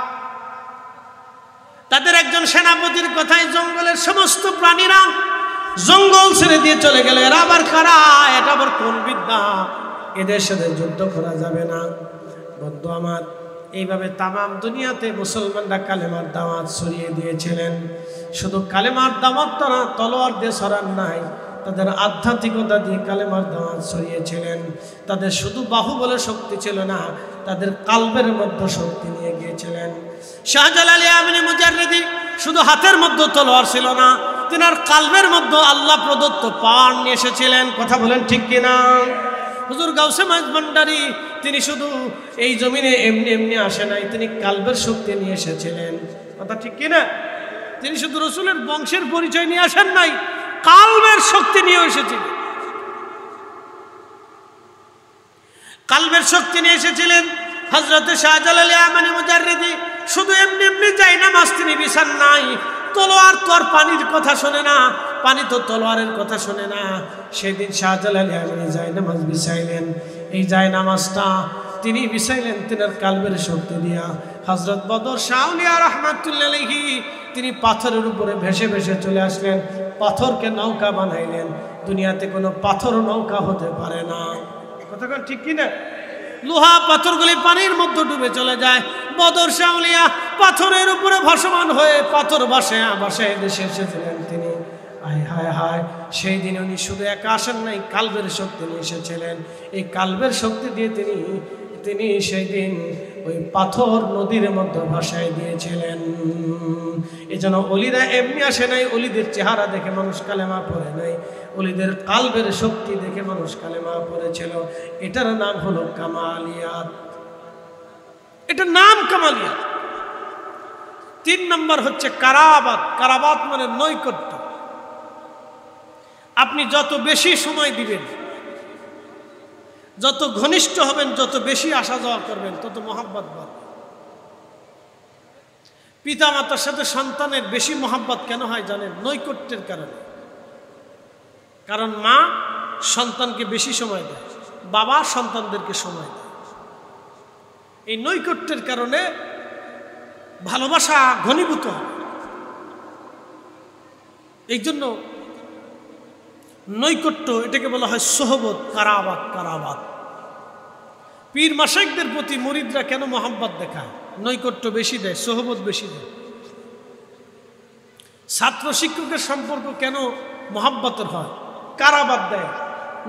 তাদের একজন সেনাপতির কথায় জঙ্গলের সমস্ত প্রাণীরা জঙ্গল ছেড়ে দিয়ে চলে গেল, এরা আবার কারা? এটা আবার কোন বিদ্যা? এদের সাথে যুদ্ধ করা যাবে না। বন্ধু আমার, এইভাবে তামাম দুনিয়াতে মুসলমানরা কালেমার দাওয়াত ছড়িয়ে দিয়েছিলেন। শুধু কালেমার দাওয়াত তারা তলোয়ার দিয়ে ছড়ান নাই, তাদের আধ্যাত্মিকতা দিয়ে কালেমার দাওয়াত ছড়িয়েছিলেন। তাদের শুধু বাহুবলে শক্তি ছিল না, তাদের কালবের মধ্যে শক্তি নিয়ে গিয়েছিলেন। শাহজালাল আমিনী মুজাররিদি শুধু হাতের মধ্যে তলোয়ার ছিল না, তিনার কালবের মধ্যে আল্লাহ প্রদত্ত পাওয়ার নিয়ে এসেছিলেন। কথা বলেন ঠিক কিনা? হুজুর গাউসে মাইজ ভান্ডারী তিনি শুধু এই জমিনে এমনি এমনি আসে নাই, তিনি কালবের শক্তি নিয়ে এসেছিলেন। কথা ঠিক কিনা? তিনি শুধু রাসূলের বংশের পরিচয় নিয়ে আসেন নাই, কালবের শক্তি নিয়ে এসেছিলেন। কালবের শক্তি নিয়ে এসেছিলেন। হযরত শাহজালাল আমিনী মুজাররিদি শুধু এমনি এমনি যাই নামাজ তিনি বিছান নাই। তলোয়ার তো আর পানির কথা শোনে না, পানি তো তলোয়ারের কথা শোনে না। সেদিন শাহজালাল আমিনী যাই নামাজ বিছাইলেন। এই যাই নামাজটা তিনি বিছাইলেন তিনার কালবের শক্তি দিয়া। হযরত বদর শাহ আউলিয়া রাহমাতুল্লাহ আলাইহি তিনি পাথরের উপরে ভেসে ভেসে চলে আসলেন, পাথরকে নৌকা বানাইলেন। দুনিয়াতে কোনো পাথর নৌকা হতে পারে না। কথাটা ঠিক কিনা? লোহা পাথরগুলি পানির মধ্যে ডুবে চলে যায়, বদর শাহ আউলিয়া পাথরের উপরে ভাসমান হয়ে পাথর ভাসায় দেশে এসেছিলেন তিনি। হায় হায় হায়, সেই দিন উনি শুধু একা আসেন নাই, কালবের শক্তি নিয়ে এসেছিলেন। এই কালবের শক্তি দিয়ে তিনি সেই দিন ওই পাথর নদীর মধ্যে ভাসায় দিয়েছিলেন। এই জন্য অলিরা এমনি আসে নাই, অলিদের চেহারা দেখে মানুষ কালেমা পড়ে নাই, অলিদের কালবের শক্তি দেখে মানুষ কালেমা পড়েছিল। এটার নাম হলো কামালিয়াত, এটার নাম কামালিয়াত। 3 নম্বর হচ্ছে কারাবাত। কারাবাত মানে নৈকট্য। আপনি যত বেশি সময় দিবেন, যত ঘনিষ্ঠ হবেন, যত বেশি আসা যাওয়া করবেন, তত মহাব্বত বাড়বে। পিতা মাতার সাথে সন্তানের বেশি মহাব্বত কেন হয় জানেন? নৈকট্যের কারণে। কারণ মা সন্তানকে বেশি সময় দেয়, বাবা সন্তানদেরকে সময় দেয়। এই নৈকট্যের কারণে ভালোবাসা ঘনীভূত হয়। এই জন্য নৈকট্য, এটাকে বলা হয় সোহবত, কারাবাত। কারাবাত পীর মাশাইখদের প্রতি মুরিদরা কেন মহাব্বত দেখায়? নৈকট্য বেশি দেয়, সোহবত বেশি দেয়। ছাত্র শিক্ষকের সম্পর্ক কেন মহাব্বতের হয়? কারাবাত দেয়,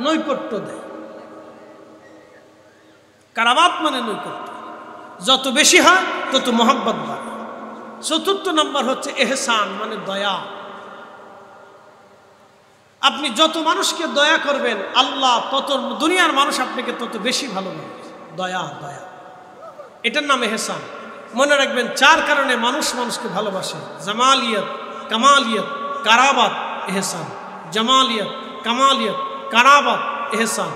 নৈকট্য দেয়। কারাবাত মানে নৈকট্য, যত বেশি হয় তত মহাব্বত বাড়ে। চতুর্থ নম্বর হচ্ছে এহসান মানে দয়া। আপনি যত মানুষকে দয়া করবেন আল্লাহ তত, দুনিয়ার মানুষ আপনাকে তত বেশি ভালোবাসে। দয়া, দয়া, এটার নাম এহসান। মনে রাখবেন, 4 কারণে মানুষ মানুষকে ভালোবাসে: জামালিয়ত, কামালিয়ত, কারাবাত, এহসান। জামালিয়ত, কামালিয়ত, কারাবাত, এহসান।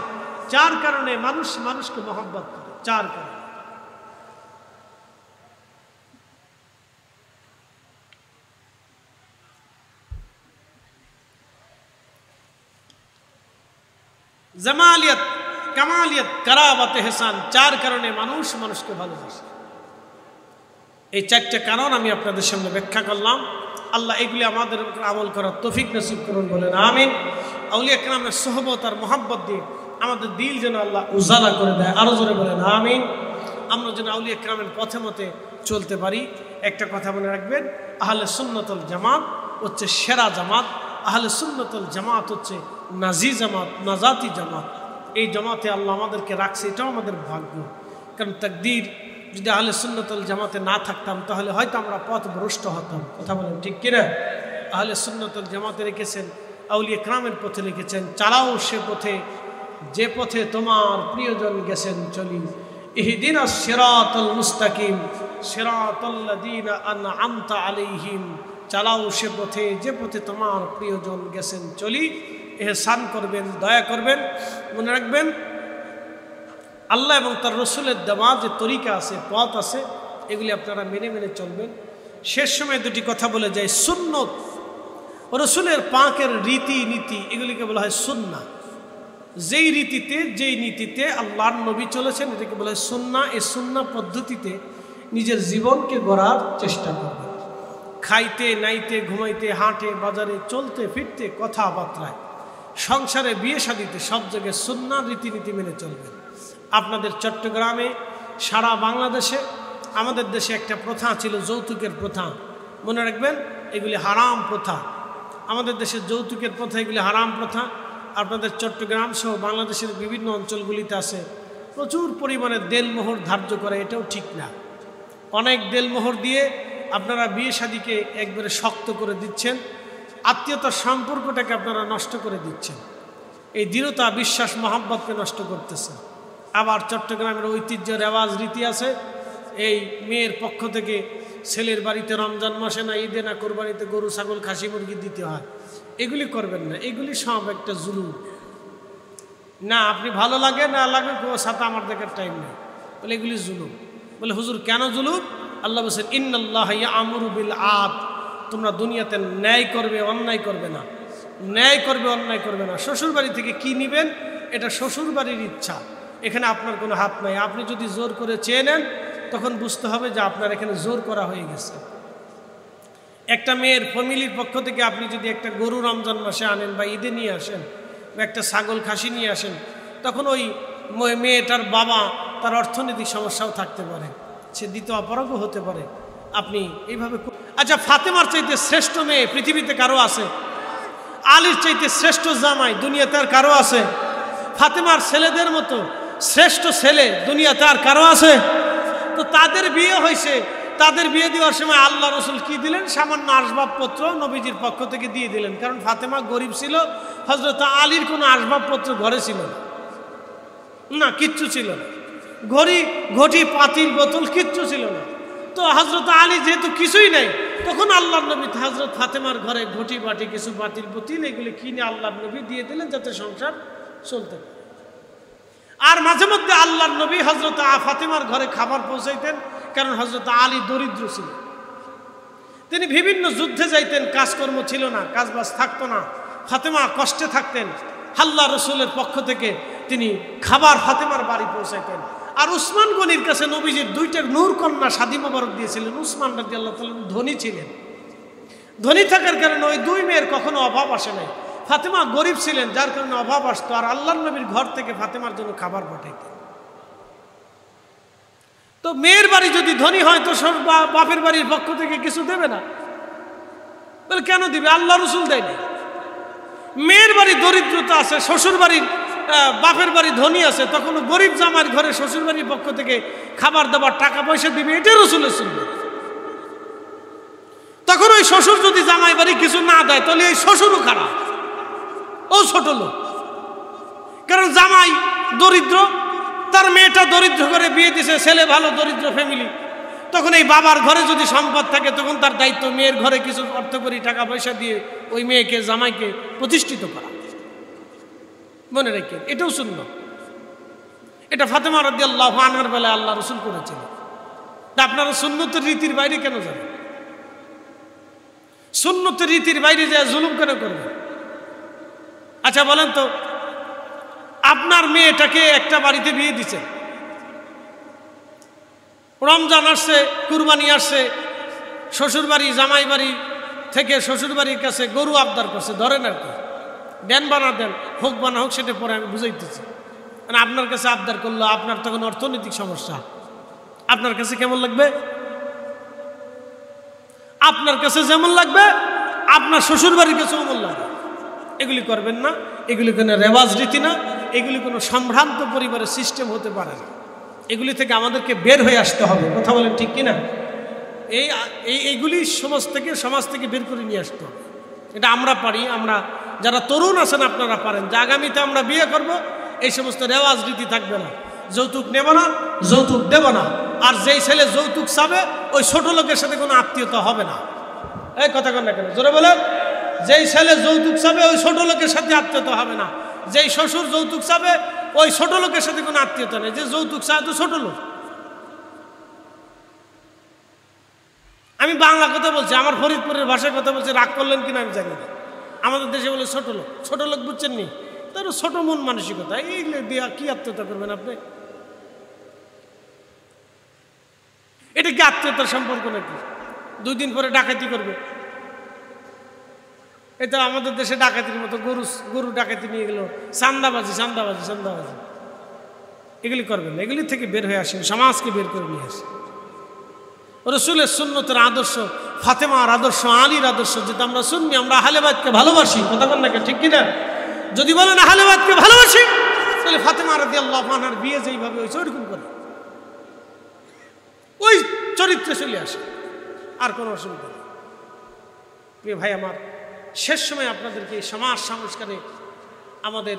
4 কারণে মানুষ মানুষকে মহব্বত করে। 4 কারণে। জামালিয়ত, কামালিয়ত, কারাবাত, এহসান, 4 কারণে মানুষ মানুষকে ভালোবাসে। এই 4টা কারণ আমি আপনাদের সামনে ব্যাখ্যা করলাম। আল্লাহ এগুলি আমাদের উপর আমল করার তৌফিক নসিব করুন, বলেন আমিন। আউলিয়া কেরামের সোহবত আর মহাব্বত দিয়ে আমাদের দিল যেন আল্লাহ উজালা করে দেয়, আরো জোরে বলেন আমিন। আমরা যেন আউলিয়া কেরামের পথে মতে চলতে পারি। একটা কথা মনে রাখবেন, আহলে সুন্নতুল জামাত হচ্ছে সেরা জামাত। আহলে সুন্নতুল জামাত হচ্ছে নাজি জামাত, নাজাতি জামাত। এই জামাতে আল্লাহ আমাদেরকে রাখছে, এটাও আমাদের ভাগ্য। কারণ তাকদীর, যদি আহলে সুন্নতুল জামাতে না থাকতাম তাহলে হয়তো আমরা পথভ্রষ্ট হতাম। কথা বলেন ঠিক কিনা? আহলে সুন্নতুল জামাতে রেখেছেন, আউলিয়া কেরামের পথে লিখেছেন, চালাও সে পথে যে পথে তোমার প্রিয়জন গেছেন চলি। ইহদিনাস সিরাতাল মুস্তাকিম সিরাতাল্লাযীনা আন'আমতা আলাইহিম। চালাও সে পথে যে পথে তোমার প্রিয়জন গেছেন চলি। এহসান করবেন, দয়া করবেন। মনে রাখবেন, আল্লাহ এবং তার রসুলের দেওয়া যে তরিকা আছে, পথ আছে, এগুলি আপনারা মেনে মেনে চলবেন। শেষ সময় 2টি কথা বলে যায়। সুন্নত, রসুলের পাকের রীতি নীতি, এগুলিকে বলা হয় সুন্নাহ। যেই রীতিতে, যেই নীতিতে আল্লাহর নবী চলেছেন, এটাকে বলা হয় সুন্নাহ। এই সুন্নাহ পদ্ধতিতে নিজের জীবনকে গড়ার চেষ্টা করবেন। খাইতে, নাইতে, ঘুমাইতে, হাঁটে, বাজারে, চলতে ফিরতে, কথাবার্তায়, সংসারে, বিয়ে শাদীতে, সব জায়গায় সুন্নাহ রীতিনীতি মেনে চলবেন। আপনাদের চট্টগ্রামে, সারা বাংলাদেশে, আমাদের দেশে একটা প্রথা ছিল, যৌতুকের প্রথা। মনে রাখবেন, এগুলি হারাম প্রথা। আমাদের দেশের যৌতুকের প্রথা, এগুলি হারাম প্রথা। আপনাদের চট্টগ্রাম সহ বাংলাদেশের বিভিন্ন অঞ্চলগুলিতে আছে। প্রচুর পরিমাণে দেলমোহর ধার্য করে, এটাও ঠিক না। অনেক দেলমোহর দিয়ে আপনারা বিয়ে শাদীকে একবারে শক্ত করে দিচ্ছেন, আত্মীয়তার সম্পর্কটাকে আপনারা নষ্ট করে দিচ্ছেন। এই দৃঢ়তা, বিশ্বাস, মহাব্বতকে নষ্ট করতেছেন। আবার চট্টগ্রামের ঐতিহ্য, রেওয়াজ, রীতি আছে। এই মেয়ের পক্ষ থেকে ছেলের বাড়িতে রমজান মাসে না ঈদে না কোরবানিতে গরু, ছাগল, খাসি, মুরগি দিতে হয়। এগুলি করবেন না, এগুলি সব একটা জুলুম। না আপনি ভালো লাগে না লাগে সাথে আমার দেখার টাইম নেই, বলে এগুলি জুলুম। বলে হুজুর কেন জুলুম? আল্লাহ বলছেন, ইন্নাল্লাহা ইয়া'মুরু বিল আদল। তোমরা দুনিয়াতে ন্যায় করবে, অন্যায় করবে না। ন্যায় করবে, অন্যায় করবে না। শ্বশুর বাড়ি থেকে কি নেবেন, এটা শ্বশুর বাড়ির ইচ্ছা, এখানে আপনার কোনো হাত নাই। আপনি যদি জোর করে চেয়ে নেন, তখন বুঝতে হবে যে আপনার এখানে জোর করা হয়ে গেছে। একটা মেয়ের ফ্যামিলির পক্ষ থেকে আপনি যদি একটা গরু রমজান মাসে আনেন বা ঈদে নিয়ে আসেন, বা একটা ছাগল, খাসি নিয়ে আসেন, তখন ওই মেয়েটার বাবা, তার অর্থনৈতিক সমস্যাও থাকতে পারে, সে দ্বিতীয় অপারগও হতে পারে। আপনি এইভাবে, আচ্ছা ফাতেমার চাইতে শ্রেষ্ঠ মেয়ে পৃথিবীতে কারো আছে? আলীর চাইতে শ্রেষ্ঠ জামাই দুনিয়াতে আর কারো আছে? ফাতেমার ছেলেদের মতো শ্রেষ্ঠ ছেলে দুনিয়াতে আর কারো আছে? তো তাদের বিয়ে হয়েছে, তাদের বিয়ে দেওয়ার সময় আল্লাহ রসুল কি দিলেন? সামান্য আসবাবপত্র নবীজির পক্ষ থেকে দিয়ে দিলেন। কারণ ফাতেমা গরিব ছিল, হযরত আলীর কোনো আসবাবপত্র ঘরে ছিল না, কিচ্ছু ছিল না। ঘটি, পাতিল, বোতল কিচ্ছু ছিল না। তো হযরত আলী যেহেতু কিছুই নেই, তখন আল্লাহর নবী হযরত ফাতেমার ঘরে ঘটি, বাটি, কিছু পাতিল, বোতিল এগুলি কিনে আল্লাহর নবী দিয়ে দিলেন, যাতে সংসার চলতে পারে। আর মাঝে মধ্যে আল্লাহর নবী হযরত ফাতেমার ঘরে খাবার পৌঁছাইতেন, কারণ হযরত আলী দরিদ্র ছিল। তিনি বিভিন্ন যুদ্ধে যাইতেন, কাজকর্ম ছিল না, কাজবাজ থাকতো না। ফাতেমা কষ্টে থাকতেন, আল্লাহ রসুলের পক্ষ থেকে তিনি খাবার ফাতেমার বাড়ি পৌঁছাইতেন। আর উসমান গনির কাছে নবীজির 2টা নূর কন্যা শাদী মোবারক দিয়েছিলেন। উসমান রাদিয়াল্লাহু তাআলা ধনী ছিলেন, ধনী থাকার কারণে ওই 2 মেয়ের কখনো অভাব আসে নাই। ফাতেমা গরিব ছিলেন, যার কারণে অভাব আসতো, আর আল্লাহর নবীর ঘর থেকে ফাতেমার জন্য খাবার পাঠাইতেন। তো মেয়ের বাড়ি যদি ধনী হয়, তো বাপের বাড়ির পক্ষ থেকে কিছু দেবে না। বলে কেন দিবে? আল্লাহ রসুল দেয়নি। মেয়ের বাড়ি দরিদ্রতা আছে, শ্বশুর বাড়ির বাপের বাড়ি ধনী আছে, তখন গরিব জামার ঘরে শ্বশুর বাড়ির পক্ষ থেকে খাবার দাবার টাকা পয়সা দিবে, এটা রসুলের সুন্নাত। তখন ওই শ্বশুর যদি জামাই বাড়ি কিছু না দেয় তাহলে এই শ্বশুরও খারাপ, ও ছোট লোক। কারণ জামাই দরিদ্র, তার মেয়েটা দরিদ্র করে বিয়ে দিছে, ছেলে ভালো দরিদ্র ফ্যামিলি, তখন এই বাবার ঘরে যদি সম্পদ থাকে তখন তার দায়িত্ব মেয়ের ঘরে কিছু অর্থ করি টাকা পয়সা দিয়ে ওই মেয়েকে জামাইকে প্রতিষ্ঠিত করা। মনে রেখে এটাও সুন্নাত। এটা ফাতেমা রাদিয়াল্লাহু আনহার বেলায় আল্লাহ রসুল করেছিলেন। তা আপনারা সুন্নতের রীতির বাইরে কেন যাবেন? সুন্নতের রীতির বাইরে যায় জুলুম কেন করবেন? আচ্ছা বলেন তো, আপনার মেয়েটাকে একটা বাড়িতে বিয়ে দিচ্ছেন, রমজান আসছে, কুরবানি আসছে, শ্বশুর বাড়ি জামাই বাড়ি থেকে শ্বশুর বাড়ির কাছে গরু আবদার করছে, ধরেন আর কি, দেন বানা দেন, হোক বানা হোক, সেটা পরে আমি বুঝাইতেছি। মানে আপনার কাছে আবদার করলো, আপনার তখন অর্থনৈতিক সমস্যা, আপনার কাছে কেমন লাগবে? আপনার কাছে যেমন লাগবে আপনার শ্বশুর বাড়ির কাছে অমন লাগবে। এগুলি করবেন না, এগুলি কোনো রেওয়াজ রীতি না, এগুলি কোনো সম্ভ্রান্ত পরিবারের সিস্টেম হতে পারে না। এগুলি থেকে আমাদেরকে বের হয়ে আসতে হবে। কথা বলেন ঠিক কিনা? এইগুলি সমাজ থেকে বের করে নিয়ে আসতে হবে। এটা আমরা পারি, আমরা যারা তরুণ আছেন আপনারা পারেন, যে আগামীতে আমরা বিয়ে করব, এই সমস্ত রেওয়াজ রীতি থাকবে না, যৌতুক নেব না, যৌতুক দেব না। আর যেই ছেলে যৌতুক চাবে ওই ছোট লোকের সাথে কোনো আত্মীয়তা হবে না। এই কথা কন না কেন, জোরে বলেন। যেই ছেলে যৌতুক চাবে ওই ছোট লোকের সাথে আত্মীয়তা হবে না। যেই শ্বশুর যৌতুক চাবে ওই ছোট লোকের সাথে কোনো আত্মীয়তা নেই। যে যৌতুক চায় তো ছোট লোক। আমি বাংলা কথা বলছি, আমার ফরিদপুরের ভাষায় কথা বলছি, রাগ করলেন কিনা আমি জানি না। আমাদের দেশে বলে ছোট লোক, ছোট লোক বুঝছেন নি? তার ছোট মন মানসিকতা, এইগুলো দিয়ে কি আত্মীয়তা করবেন আপনি? এটা কি আত্মীয়তার সম্পর্ক নাকি? 2 দিন পরে ডাকাতি করবে। এটা আমাদের দেশে ডাকাতির মতো গরু ডাকাতি নিয়ে গেল, চান্দাবাজি। এগুলি করবেন না, এগুলি থেকে বের হয়ে আসেন, সমাজকে বের করে নিয়ে আসেন। রসুলের সুন্নতের আদর্শ, ফাতেমার আদর্শ, আলীর আদর্শ যেটা আমরা শুনি, আমরা আহলে বাইতকে ভালোবাসি। কথা বল না ঠিক কিনা? যদি বলেন আহলে বাইতকে ভালোবাসি, তাহলে ফাতেমা রাদিয়াল্লাহু আনহার বিয়ে যেইভাবে হয়েছে ওইরকম করে ওই চরিত্রে চলে আসে, আর কোনো অসুবিধা নেই। প্রিয় ভাই আমার, শেষ সময় আপনাদেরকে এই সমাজ সংস্কারে, আমাদের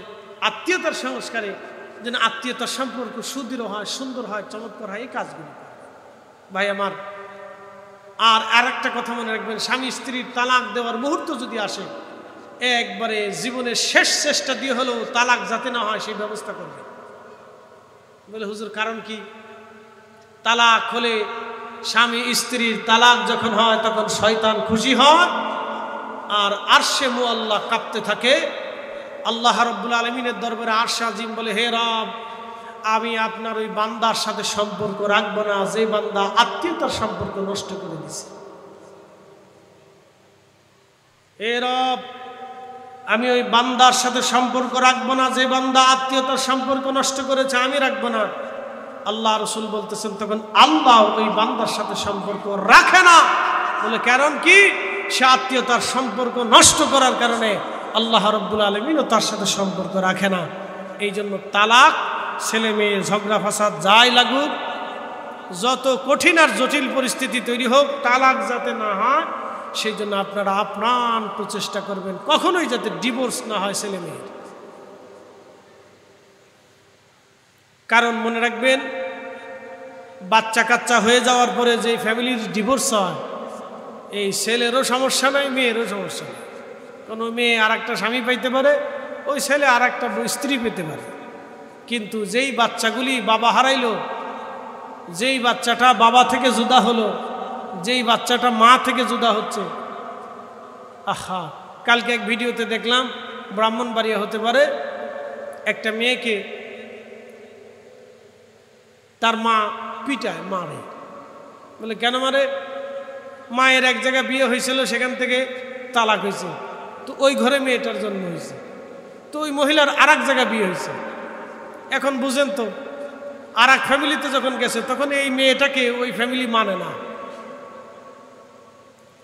আত্মীয়তার সংস্কারে, যেন আত্মীয়তার সম্পর্ক সুদৃঢ় হয়, সুন্দর হয়, চমৎকার হয়, এই কাজগুলি ভাই আমার। আর একটা কথা মনে রাখবেন, স্বামী স্ত্রীর তালাক দেওয়ার মুহূর্ত যদি আসে, একবারে জীবনের শেষ চেষ্টা দিয়ে হলেও তালাক যাতে না হয় সেই ব্যবস্থা করবে। বলে হুজুর কারণ কি? তালাক হলে, স্বামী স্ত্রীর তালাক যখন হয় তখন শয়তান খুশি হয় আর আরশে মুআল্লা কাঁপতে থাকে। আল্লাহ রাব্বুল আলামিনের দরবারে আরশে আজিম বলে, হে রব, আমি আপনার ওই বান্দার সাথে সম্পর্ক রাখবো না যে বান্দা আত্মীয়তার সম্পর্ক নষ্ট করে দিছে। হে রব, আমি ওই বান্দার সাথে সম্পর্ক রাখবো না যে বান্দা আত্মীয়তার সম্পর্ক নষ্ট করেছে, আমি রাখবো না। আল্লাহ রসুল বলতেছেন তখন আল্লাহ ওই বান্দার সাথে সম্পর্ক রাখে না। বলে কারণ কি? সে আত্মীয়তার সম্পর্ক নষ্ট করার কারণে আল্লাহ রাব্বুল আলামিনও তার সাথে সম্পর্ক রাখে না। এই জন্য তালাক, ছেলে মেয়ে ঝগড়া ফাসাদ যাই লাগুক, যত কঠিন আর জটিল পরিস্থিতি তৈরি হোক, তালাক যাতে না হয় সেই জন্য আপনারা আপ্রাণ প্রচেষ্টা করবেন, কখনোই যাতে ডিভোর্স না হয় ছেলে মেয়ের। কারণ মনে রাখবেন, বাচ্চা কাচ্চা হয়ে যাওয়ার পরে যে ফ্যামিলির ডিভোর্স হয়, এই ছেলেরও সমস্যা নাই, মেয়েরও সমস্যা নেই। কোনো মেয়ে আর একটা স্বামী পাইতে পারে, ওই ছেলে আর একটা স্ত্রী পেতে পারে। কিন্তু যেই বাচ্চাগুলি বাবা হারাইলো, যেই বাচ্চাটা বাবা থেকে জুদা হলো, যেই বাচ্চাটা মা থেকে জুদা হচ্ছে, আহা, কালকে এক ভিডিওতে দেখলাম, ব্রাহ্মণবাড়িয়া হতে পারে, একটা মেয়েকে তার মা পিটায়, মারে। বলে কেন মারে? মায়ের এক জায়গায় বিয়ে হয়েছিল, সেখান থেকে তালাক হয়েছে, তো ওই ঘরে মেয়েটার জন্ম হয়েছে, তো ওই মহিলার আর এক জায়গায় বিয়ে হয়েছে। এখন বুঝেন তো, আর এক ফ্যামিলিতে যখন গেছে তখন এই মেয়েটাকে ওই ফ্যামিলি মানে না।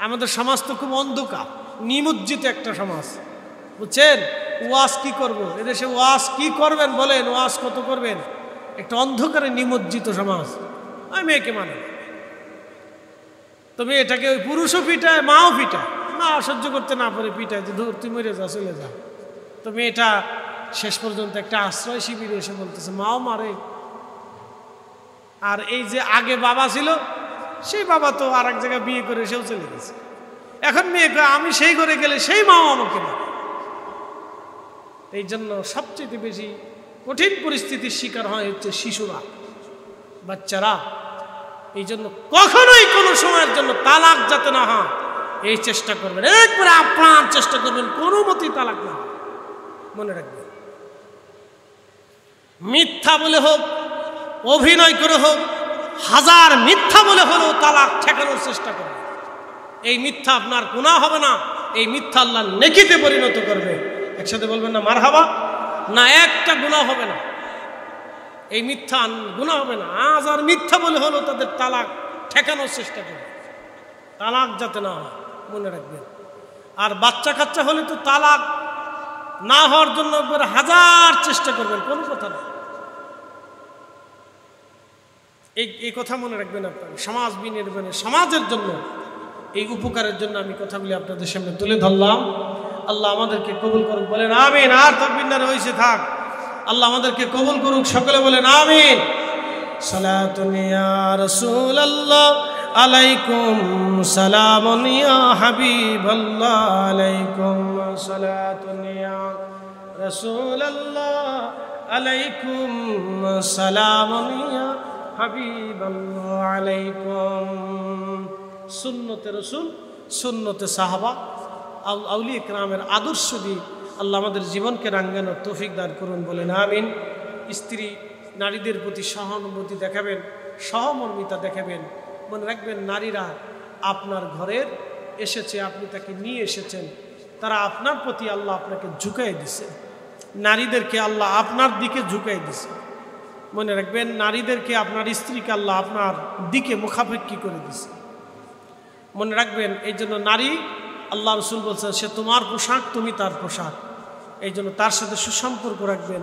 আমাদের সমাজ তো খুব অন্ধকার, নিমজ্জিত একটা সমাজ, বুঝছেন? ওয়াজ কি করব, এদেশে ওয়াজ কি করবেন বলেন, ওয়াজ কত করবেন? একটা অন্ধকারে নিমজ্জিত সমাজ। আমি মেয়েকে মানে, তবে এটাকে ওই পুরুষও পিটায়, মাও পিটায়, মা সহ্য করতে না পারে পিটায়, যে ধর তুই মরে যা, চলে যা। তো মেয়েটা শেষ পর্যন্ত একটা আশ্রয় শিবিরে এসে বলতেছে মাও মারে। আর এই যে আগে বাবা ছিল, সেই বাবা তো আর এক জায়গায় বিয়ে করে সেও চলে গেছে। এখন মেয়ে আমি সেই ঘরে গেলে সেই মাও আমাকে মারে। এই জন্য সবচেয়ে বেশি কঠিন পরিস্থিতির শিকার হয় হচ্ছে শিশুরা, বাচ্চারা। এই জন্য কখনোই কোনো সময়ের জন্য তালাক যাতে না হয় এই চেষ্টা করবেন, একবারে আপ্রাণ চেষ্টা করবেন, কোনো মতেই তালাক না হয়। মনে রাখবেন, মিথ্যা বলে হোক, অভিনয় করে হোক, হাজার মিথ্যা বলে হলেও তালাক ঠেকানোর চেষ্টা করবে। এই মিথ্যা আপনার গুনাহ হবে না, এই মিথ্যা আল্লাহ নেকিতে পরিণত করবে। একসাথে বলবেন না মারহাবা? না, একটা গুনাহ হবে না, এই মিথ্যা গুনাহ হবে না। আজ আর মিথ্যা বলে হলো তাদের তালাক ঠেকানোর চেষ্টা করবে, তালাক যাতে না হয়, মনে রাখবেন। আর বাচ্চা কাচ্চা হলে তো তালাক না হওয়ার জন্য একবার হাজার চেষ্টা করবেন, কোনো কথা নেই। এই কথা মনে রাখবেন আপনারা। সমাজ বিনির্মাণে, সমাজের জন্য, এই উপকারের জন্য আমি কথাগুলি আপনাদের সামনে তুলে ধরলাম। আল্লাহ আমাদেরকে কবুল করুক, বলেন আমিন। আর তাকবীর না হইছে থাক, আল্লাহ আমাদেরকে কবুল করুক, সকলে বলেন আমিন। সালাতুন ইয়া রাসূলুল্লাহ আলাইকুম সালামুন ইয়া হাবিবাল্লাহ আলাইকুম সালাতুন ইয়া রাসূলুল্লাহ আলাইকুম সালামুন ইয়া হাবিবাল্লাহ আলাইকুম। সুন্নতে রাসূল, সুন্নতে সাহাবা, আউলিয়া কিরামের আদর্শ দিয়ে আল্লাহ আমাদের জীবনকে রাঙ্গানোর তৌফিক দান করুন, বলেন আমিন। স্ত্রী নারীদের প্রতি সহানুভূতি দেখাবেন, সহমর্মিতা দেখাবেন। মনে রাখবেন, নারীরা আপনার ঘরের এসেছে, আপনি তাকে নিয়ে এসেছেন, তারা আপনার প্রতি আল্লাহ আপনাকে ঝুঁকাই দিছে, নারীদেরকে আল্লাহ আপনার দিকে ঝুঁকাই দিছে। মনে রাখবেন, নারীদেরকে, আপনার স্ত্রীকে আল্লাহ আপনার দিকে মুখাপেক্ষী করে দিছে। মনে রাখবেন, এই জন্য নারী, আল্লাহ রসুল বলছেন, সে তোমার পোশাক, তুমি তার পোশাক। এই জন্য তার সাথে সুসম্পর্ক রাখবেন,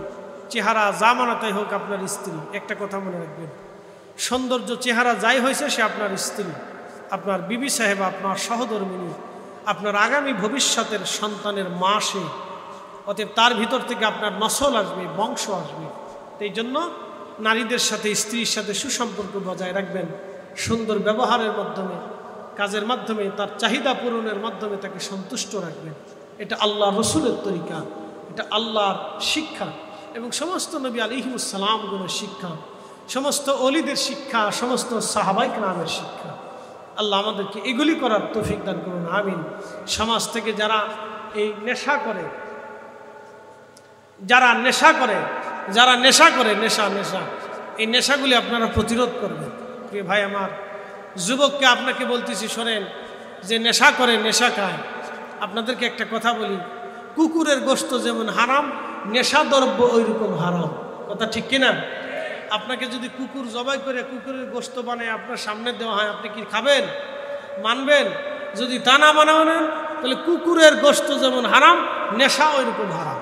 চেহারা যা মানাতাই হোক আপনার স্ত্রী। একটা কথা মনে রাখবেন, সৌন্দর্য চেহারা যাই হয়েছে সে আপনার স্ত্রী, আপনার বিবি সাহেব, আপনার সহধর্মিনী, আপনার আগামী ভবিষ্যতের সন্তানের মা সে। অতএব তার ভিতর থেকে আপনার নসল আসবে, বংশ আসবে। এই জন্য নারীদের সাথে, স্ত্রীর সাথে সুসম্পর্ক বজায় রাখবেন, সুন্দর ব্যবহারের মাধ্যমে, কাজের মাধ্যমে, তার চাহিদা পূরণের মাধ্যমে তাকে সন্তুষ্ট রাখবেন। এটা আল্লাহ রসুলের তরিকা, এটা আল্লাহর শিক্ষা এবং সমস্ত নবী আলাইহিস সালামগুলোর শিক্ষা, সমস্ত অলিদের শিক্ষা, সমস্ত সাহাবায়ে কেরামের শিক্ষা। আল্লাহ আমাদেরকে এগুলি করার তৌফিক দান করুন, আমিন। সমাজ থেকে যারা এই নেশা করে, যারা নেশা করে, যারা নেশা করে, নেশা এই নেশাগুলি আপনারা প্রতিরোধ করবেন। প্রিয় ভাই আমার, যুবককে আপনাকে বলতেছি, শোনেন, যে নেশা করে, নেশা খায়, আপনাদেরকে একটা কথা বলি, কুকুরের গোশত যেমন হারাম, নেশা দ্রব্য ওই রকম হারাম। কথা ঠিক কিনা? আপনাকে যদি কুকুর জবাই করে কুকুরের গোশত বানায় আপনার সামনে দেওয়া হয়, আপনি কি খাবেন? মানবেন? যদি তা না মানেন, তাহলে কুকুরের গোশত যেমন হারাম, নেশা ওই রকম হারাম।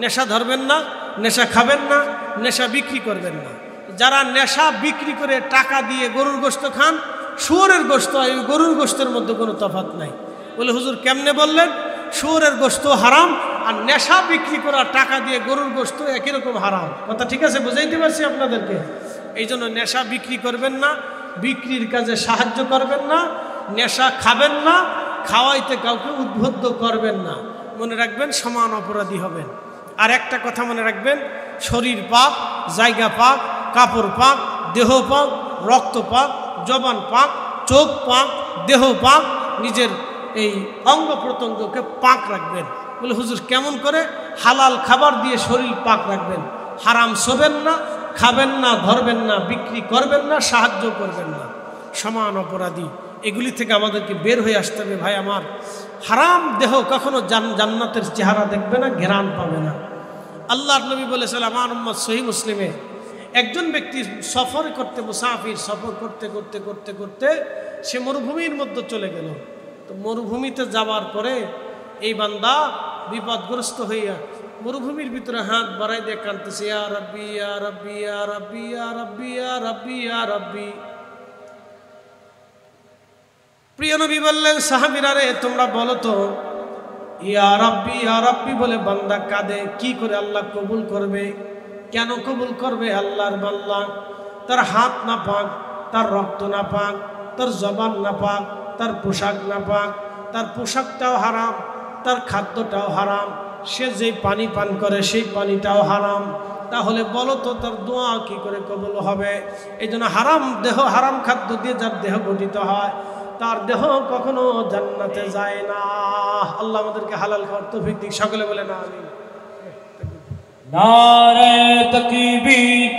নেশা ধরবেন না, নেশা খাবেন না, নেশা বিক্রি করবেন না। যারা নেশা বিক্রি করে টাকা দিয়ে গরুর গোশত খান, শুয়োরের গোশত, এই গরুর গোশতের মধ্যে কোনো তফাৎ নাই। বলে হুজুর কেমনে বললেন? শুয়োরের গোশত হারাম আর নেশা বিক্রি করা টাকা দিয়ে গরুর গোশত একই রকম হারাম। কথা ঠিক আছে? বুঝাইতে পারছি আপনাদেরকে? এই জন্য নেশা বিক্রি করবেন না, বিক্রির কাজে সাহায্য করবেন না, নেশা খাবেন না, খাওয়াইতে কাউকে উদ্বুদ্ধ করবেন না। মনে রাখবেন, সমান অপরাধী হবেন। আর একটা কথা মনে রাখবেন, শরীর পাক, জায়গা পাক, কাপড় পাক, দেহ পাক, রক্ত পাক, জবান পাক, চোখ পাক, দেহ পাক, নিজের এই অঙ্গ প্রত্যঙ্গকে পাক রাখবেন। বলে হুজুর কেমন করে? হালাল খাবার দিয়ে শরীর পাক রাখবেন। হারাম ছোবেন না, খাবেন না, ধরবেন না, বিক্রি করবেন না, সাহায্য করবেন না। সমান অপরাধী। এগুলি থেকে আমাদেরকে বের হয়ে আসতে হবে ভাই আমার। হারাম দেহ কখনো জান্নাতের চেহারা দেখবে না, ঘেরান পাবে না। আল্লাহর নবী বলেছিল, আমার উম্মত, সহিহ মুসলিমে, একজন ব্যক্তি সফর করতে, মুসাফির সফর করতে করতে করতে করতে সে মরুভূমির মধ্যে চলে গেল। তো মরুভূমিতে যাবার পরে এই বান্দা বিপদগ্রস্ত হইয়া মরুভূমির ভিতরে হাত বাড়াই দিয়ে কাঁদতেছে, ইয়া রাব্বি ইয়া রাব্বি ইয়া রাব্বি ইয়া রাব্বি ইয়া রাব্বি ইয়া রাব্বি। প্রিয় নবী বললেন, সাহাবীরা রে তোমরা বলো তো, ইয়া রাব্বি বলে বান্দা কাঁদে, কি করে আল্লাহ কবুল করবে? কেন কবুল করবে? আল্লাহর বান্দা, তার হাত না পাক, তার রক্ত না পাক, তার জবান না পাক, তার পোশাক না পাক, তার পোশাকটাও হারাম, তার খাদ্যটাও হারাম, সে যে পানি পান করে সেই পানিটাও হারাম। তাহলে বলো তো তার দোয়া কি করে কবুল হবে? এই জন্য হারাম দেহ, হারাম খাদ্য দিয়ে যার দেহ গঠিত হয় তার দেহ কখনো জান্নাতে যায় না। আল্লাহ আমাদেরকে হালাল খাওয়ার তৌফিক দিক। সকলে বলে না আমিন। নারে তাকবীর।